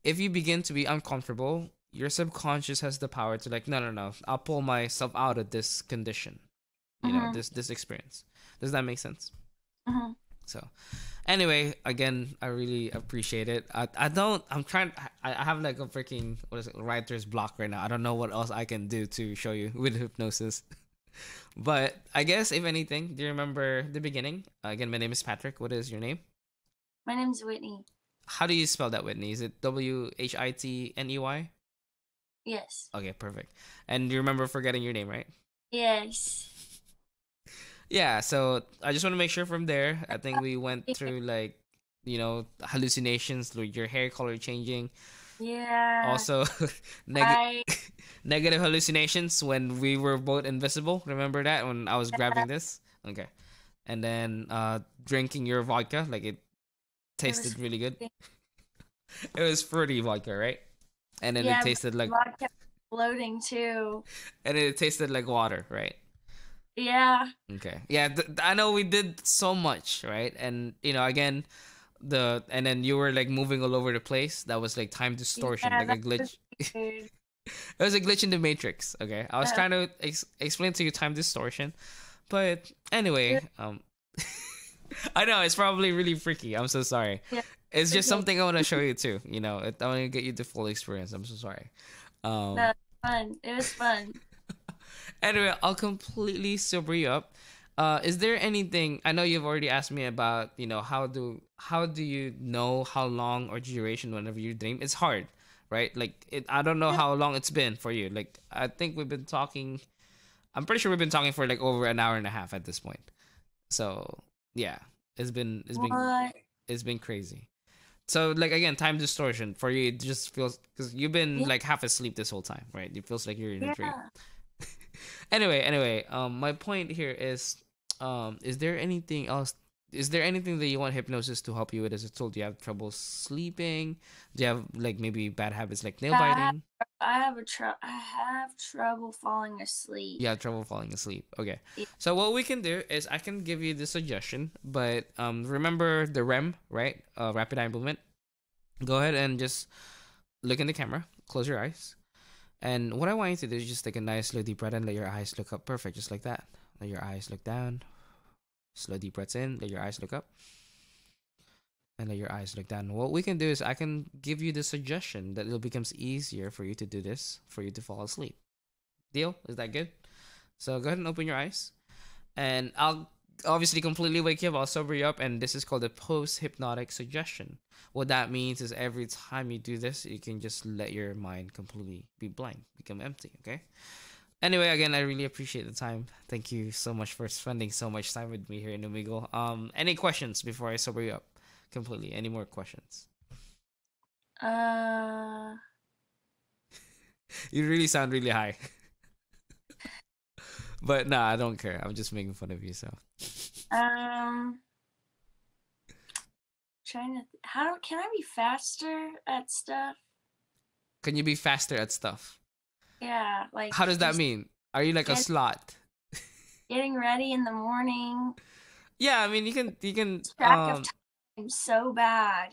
if you begin to be uncomfortable, your subconscious has the power to like, no, no, no, I'll pull myself out of this condition, Mhm. this experience. Does that make sense? Mhm. So anyway, again, I really appreciate it. I'm trying, I have like a freaking, what is it, writer's block right now. I don't know what else I can do to show you with hypnosis. But I guess if anything, do you remember the beginning? Again, my name is Patrick. What is your name? My name's Whitney. How do you spell that, Whitney? Is it Whitney? Yes. Okay, perfect. And you remember forgetting your name, right? Yes. Yeah, so I just want to make sure from there. I think we went through like, hallucinations, like your hair color changing. Yeah. Also, neg- I negative hallucinations when we were both invisible. Remember that when I was grabbing this? Okay. And then drinking your vodka, like it it was tasted really good. It was fruity vodka, right? And then it yeah, but tasted like the kept floating too. and it tasted like water, right? Yeah. Okay. Yeah, I know we did so much, right? And again, and then you were like moving all over the place. That was like time distortion, Yeah, like a that was glitch. weird. It was a glitch in the matrix. Okay, I was Uh, trying to explain to you time distortion, but anyway, I know it's probably really freaky. I'm so sorry. yeah, It's just okay. something I want to show you too. I want to get you the full experience. I'm so sorry. Um, No, fun. It was fun. Anyway, I'll completely sober you up. Is there anything I know you've already asked me about? How do you know how long or duration whenever you dream? It's hard, right? Like I don't know Yeah. how long it's been for you. Like I think we've been talking. I'm pretty sure we've been talking for like over an hour and a half at this point. So yeah, it's been it's been What? it's been crazy. So like again, time distortion for you. It just feels because you've been Yeah. like half asleep this whole time, right? It feels like you're in a dream. Yeah. Anyway, my point here is there anything else? Is there anything that you want hypnosis to help you with? As I told you, have trouble sleeping? Do you have like maybe bad habits like nail I have, biting? I have trouble falling asleep. You have trouble falling asleep. Okay. Yeah. So what we can do is I can give you the suggestion, but remember the REM, right? Rapid eye movement. Go ahead and just look in the camera. Close your eyes. And what I want you to do is just take a nice slow deep breath and let your eyes look up. Perfect, just like that. Let your eyes look down. Slow deep breaths in. Let your eyes look up. And let your eyes look down. What we can do is I can give you the suggestion that it becomes easier for you to do this, for you to fall asleep. Deal? Is that good? So go ahead and open your eyes. And I'll obviously completely wake you up. I'll sober you up. And this is called a post-hypnotic suggestion. What that means is every time you do this, you can just let your mind completely be blank, become empty, okay? Anyway, again, I really appreciate the time. Thank you so much for spending so much time with me here in Omegle. Any questions before I sober you up completely? Any more questions? Uh. You really sound really high. But nah, I don't care. I'm just making fun of you, so. Trying to. Can I be faster at stuff? Can you be faster at stuff? Yeah, like How does that just mean? Are you like a slot? getting ready in the morning. Yeah, I mean you can Track of time so bad.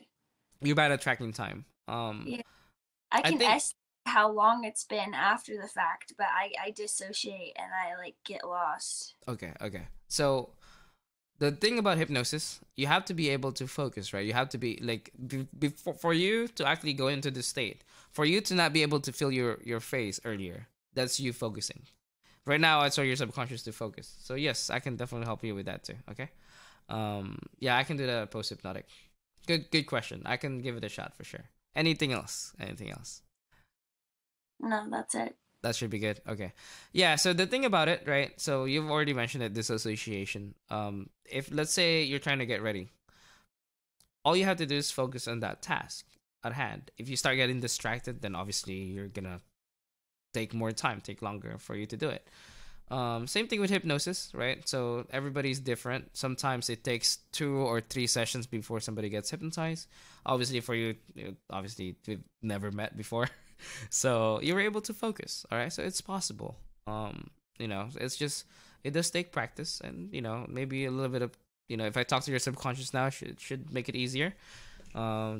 you're bad at tracking time. Yeah, I I can think estimate how long it's been after the fact, but I dissociate and I like get lost. okay. So the thing about hypnosis, you have to be able to focus, right? You have to be like before for you to actually go into the state, for you to not be able to feel your face earlier. That's you focusing. Right now, I saw your subconscious to focus. So yes, I can definitely help you with that too. Okay. Yeah, I can do that post hypnotic. Good question. I can give it a shot for sure. Anything else? Anything else? No, that's it. That should be good. Okay. Yeah, so the thing about it, right? So you've already mentioned it, dissociation. If let's say you're trying to get ready, all you have to do is focus on that task at hand. If you start getting distracted, then obviously you're gonna take more time, take longer for you to do it. Same thing with hypnosis, right? So everybody's different. Sometimes it takes 2 or 3 sessions before somebody gets hypnotized. Obviously, for you, obviously we've never met before, so you were able to focus. All right, so it's possible. It's just it does take practice, and maybe a little bit of if I talk to your subconscious now, should make it easier.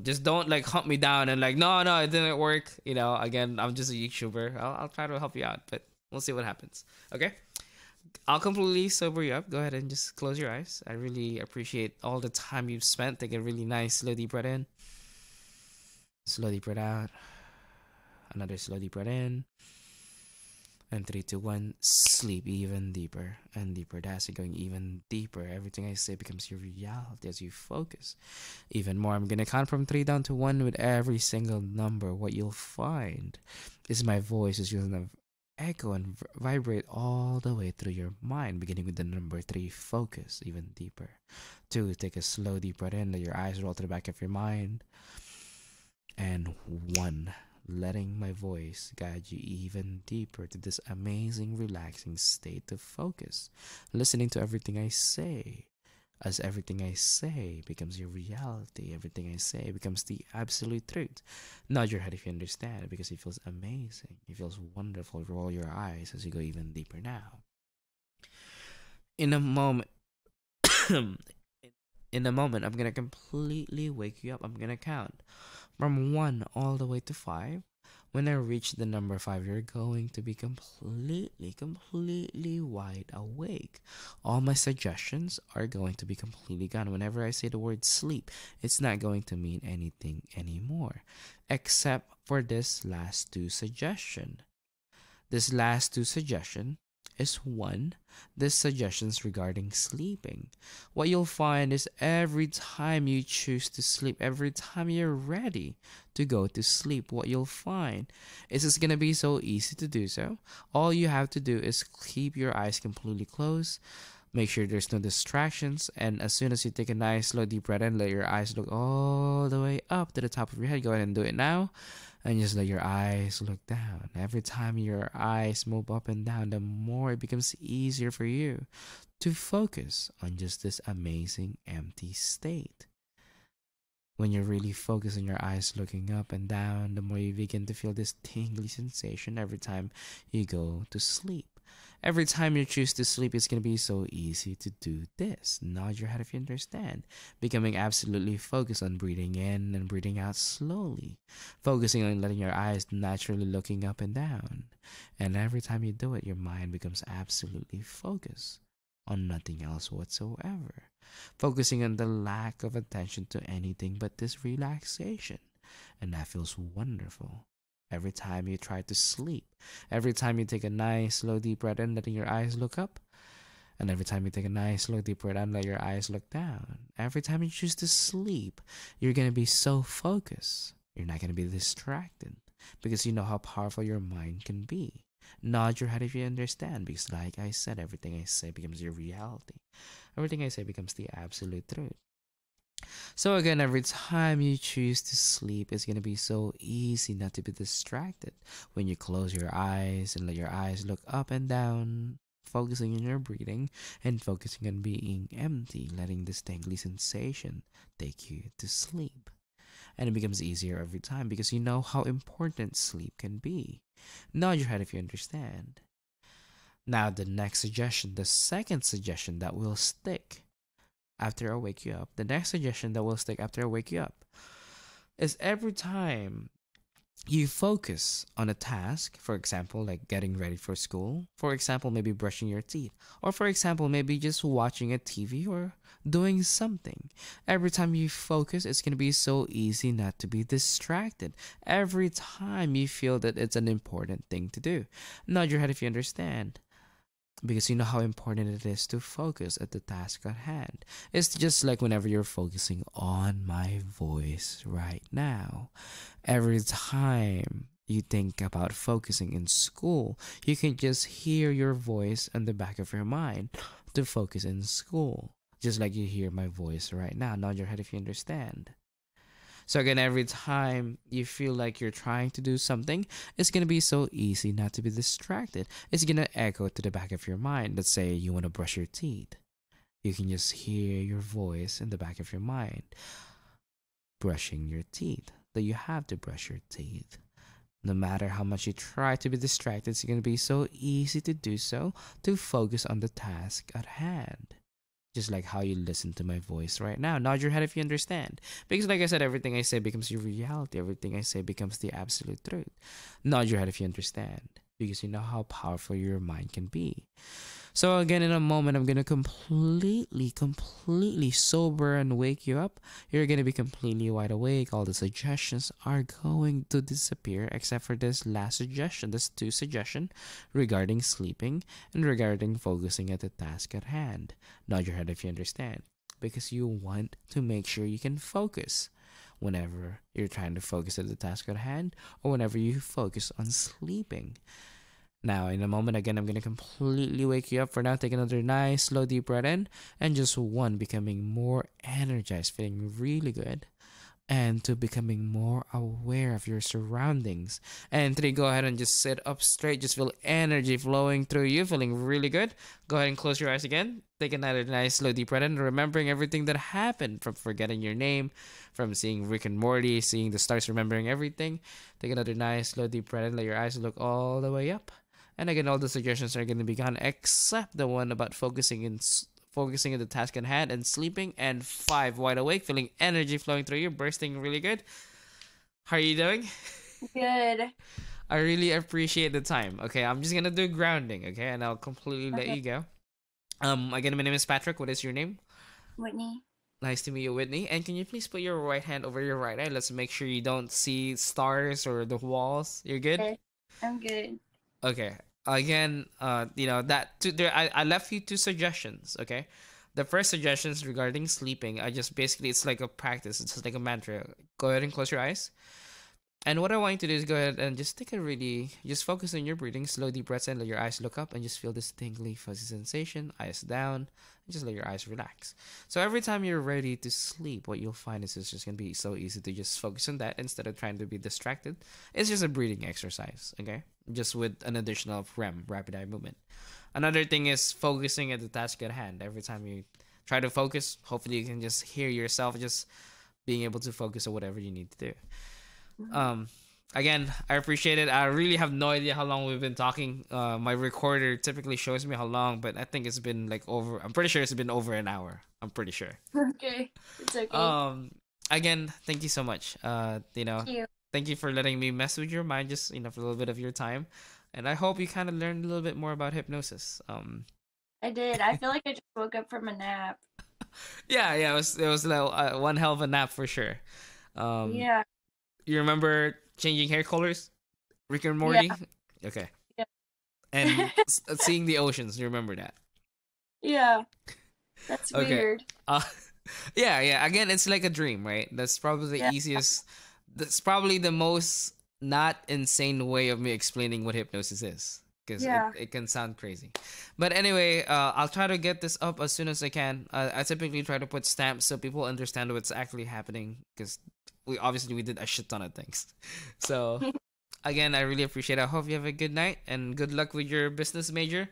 Just don't like hunt me down and like no, it didn't work. Again, I'm just a YouTuber. I'll try to help you out, but we'll see what happens. Okay, I'll completely sober you up. Go ahead and just close your eyes. I really appreciate all the time you've spent. Take a really nice slow deep breath in, slow deep breath out, another slow deep breath in, and 3, 2, 1, sleep even deeper and deeper. That's it, going even deeper. Everything I say becomes your reality as you focus even more. I'm gonna count from 3 down to 1 with every single number. What you'll find is my voice is gonna echo and vibrate all the way through your mind, beginning with the number 3. Focus even deeper. 2, take a slow deep breath in. Let your eyes roll to the back of your mind. And 1, letting my voice guide you even deeper to this amazing, relaxing state of focus. Listening to everything I say, as everything I say becomes your reality. Everything I say becomes the absolute truth. Nod your head if you understand, because it feels amazing. It feels wonderful. Roll your eyes as you go even deeper now. In a moment, I'm gonna completely wake you up. I'm gonna count from 1 all the way to 5. When I reach the number 5, you're going to be completely wide awake. All my suggestions are going to be completely gone. Whenever I say the word sleep, it's not going to mean anything anymore, except for this last 2 suggestion. This last 2 suggestion is 1, the suggestions regarding sleeping. What you'll find is every time you choose to sleep, every time you're ready to go to sleep, what you'll find is it's going to be so easy to do so. All you have to do is keep your eyes completely closed. Make sure there's no distractions, and as soon as you take a nice slow deep breath in, let your eyes look all the way up to the top of your head. Go ahead and do it now. And just let your eyes look down. Every time your eyes move up and down, the more it becomes easier for you to focus on just this amazing empty state. When you're really focused on your eyes looking up and down, the more you begin to feel this tingly sensation every time you go to sleep. Every time you choose to sleep, it's going to be so easy to do this. Nod your head if you understand. Becoming absolutely focused on breathing in and breathing out slowly. Focusing on letting your eyes naturally looking up and down. And every time you do it, your mind becomes absolutely focused on nothing else whatsoever. Focusing on the lack of attention to anything but this relaxation. And that feels wonderful. Every time you try to sleep, every time you take a nice slow deep breath in, letting your eyes look up, and every time you take a nice slow deep breath in, let your eyes look down. Every time you choose to sleep, you're going to be so focused. You're not going to be distracted, because you know how powerful your mind can be. Nod your head if you understand, because like I said, everything I say becomes your reality. Everything I say becomes the absolute truth. So again, every time you choose to sleep, it's going to be so easy not to be distracted. When you close your eyes and let your eyes look up and down, focusing on your breathing and focusing on being empty, letting this tingly sensation take you to sleep. And it becomes easier every time because you know how important sleep can be. Nod your head if you understand. Now the next suggestion, the second suggestion that will stick after I wake you up, the next suggestion that will stick after I wake you up is every time you focus on a task, for example, like getting ready for school, for example, maybe brushing your teeth, or for example, maybe just watching a TV or doing something. Every time you focus, it's going to be so easy not to be distracted. Every time you feel that it's an important thing to do. Nod your head if you understand, because you know how important it is to focus at the task at hand. It's just like whenever you're focusing on my voice right now. Every time you think about focusing in school, you can just hear your voice in the back of your mind to focus in school. Just like you hear my voice right now. Nod your head if you understand. So again, every time you feel like you're trying to do something, it's gonna be so easy not to be distracted. It's gonna echo to the back of your mind. Let's say you want to brush your teeth. You can just hear your voice in the back of your mind, brushing your teeth. That you have to brush your teeth. No matter how much you try to be distracted, it's gonna be so easy to do so, to focus on the task at hand. Just like how you listen to my voice right now. Nod your head if you understand. Because like I said, everything I say becomes your reality. Everything I say becomes the absolute truth. Nod your head if you understand. Because you know how powerful your mind can be. So again, in a moment, I'm going to completely sober and wake you up. You're going to be completely wide awake. All the suggestions are going to disappear except for this last suggestion. This 2 suggestions regarding sleeping and regarding focusing at the task at hand. Nod your head if you understand. Because you want to make sure you can focus whenever you're trying to focus at the task at hand or whenever you focus on sleeping. Now, in a moment, again, I'm going to completely wake you up. For now, take another nice, slow, deep breath in. And just 1, becoming more energized, feeling really good. And 2, becoming more aware of your surroundings. And 3, go ahead and just sit up straight. Just feel energy flowing through you, feeling really good. Go ahead and close your eyes again. Take another nice, slow, deep breath in. Remembering everything that happened, from forgetting your name, from seeing Rick and Morty, seeing the stars, remembering everything. Take another nice, slow, deep breath in. Let your eyes look all the way up. And again, all the suggestions are going to be gone except the one about focusing on the task at hand and sleeping. And 5, wide awake, feeling energy flowing through you, bursting really good. How are you doing? Good. I really appreciate the time. Okay, I'm just gonna do grounding. Okay, and I'll completely let you go. Again, my name is Patrick. What is your name? Whitney. Nice to meet you, Whitney. And can you please put your right hand over your right eye? Let's make sure you don't see stars or the walls. You're good? I'm good. Okay. Again, I left you 2 suggestions. Okay, the first suggestion is regarding sleeping. It's like a practice. It's just like a mantra. Go ahead and close your eyes. And what I want you to do is go ahead and just just focus on your breathing. Slow, deep breaths in. Let your eyes look up and just feel this tingly, fuzzy sensation. Eyes down. And just let your eyes relax. So every time you're ready to sleep, what you'll find is it's just going to be so easy to just focus on that instead of trying to be distracted. It's just a breathing exercise, okay? Just with an additional REM, rapid eye movement. Another thing is focusing at the task at hand. Every time you try to focus, hopefully you can just hear yourself just being able to focus on whatever you need to do. Again, I appreciate it. I really have no idea how long we've been talking. My recorder typically shows me how long, but I think it's been I'm pretty sure it's been over an hour. I'm pretty sure. Okay. It's okay. Again, thank you so much. Thank you. Thank you for letting me mess with your mind just, for a little bit of your time. And I hope you kind of learned a little bit more about hypnosis. I did. I feel like I just woke up from a nap. Yeah, it was like, one hell of a nap for sure. Yeah. You remember changing hair colors? Rick and Morty? Yeah. Okay. Yeah. And seeing the oceans, you remember that? Yeah. That's weird. Yeah. Again, it's like a dream, right? That's probably the easiest. That's probably the most not insane way of me explaining what hypnosis is. Because it can sound crazy. But anyway, I'll try to get this up as soon as I can. I typically try to put stamps so people understand what's actually happening. Because we did a shit ton of things. So, again, I really appreciate it. I hope you have a good night and good luck with your business major.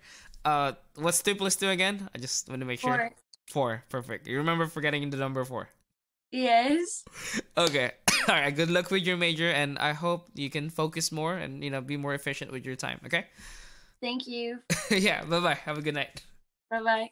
What's 2 plus 2 again? I just want to make sure. 4. Perfect. You remember forgetting the number 4? Yes. Okay. All right. Good luck with your major, and I hope you can focus more and be more efficient with your time. Okay. Thank you. Yeah. Bye bye. Have a good night. Bye bye.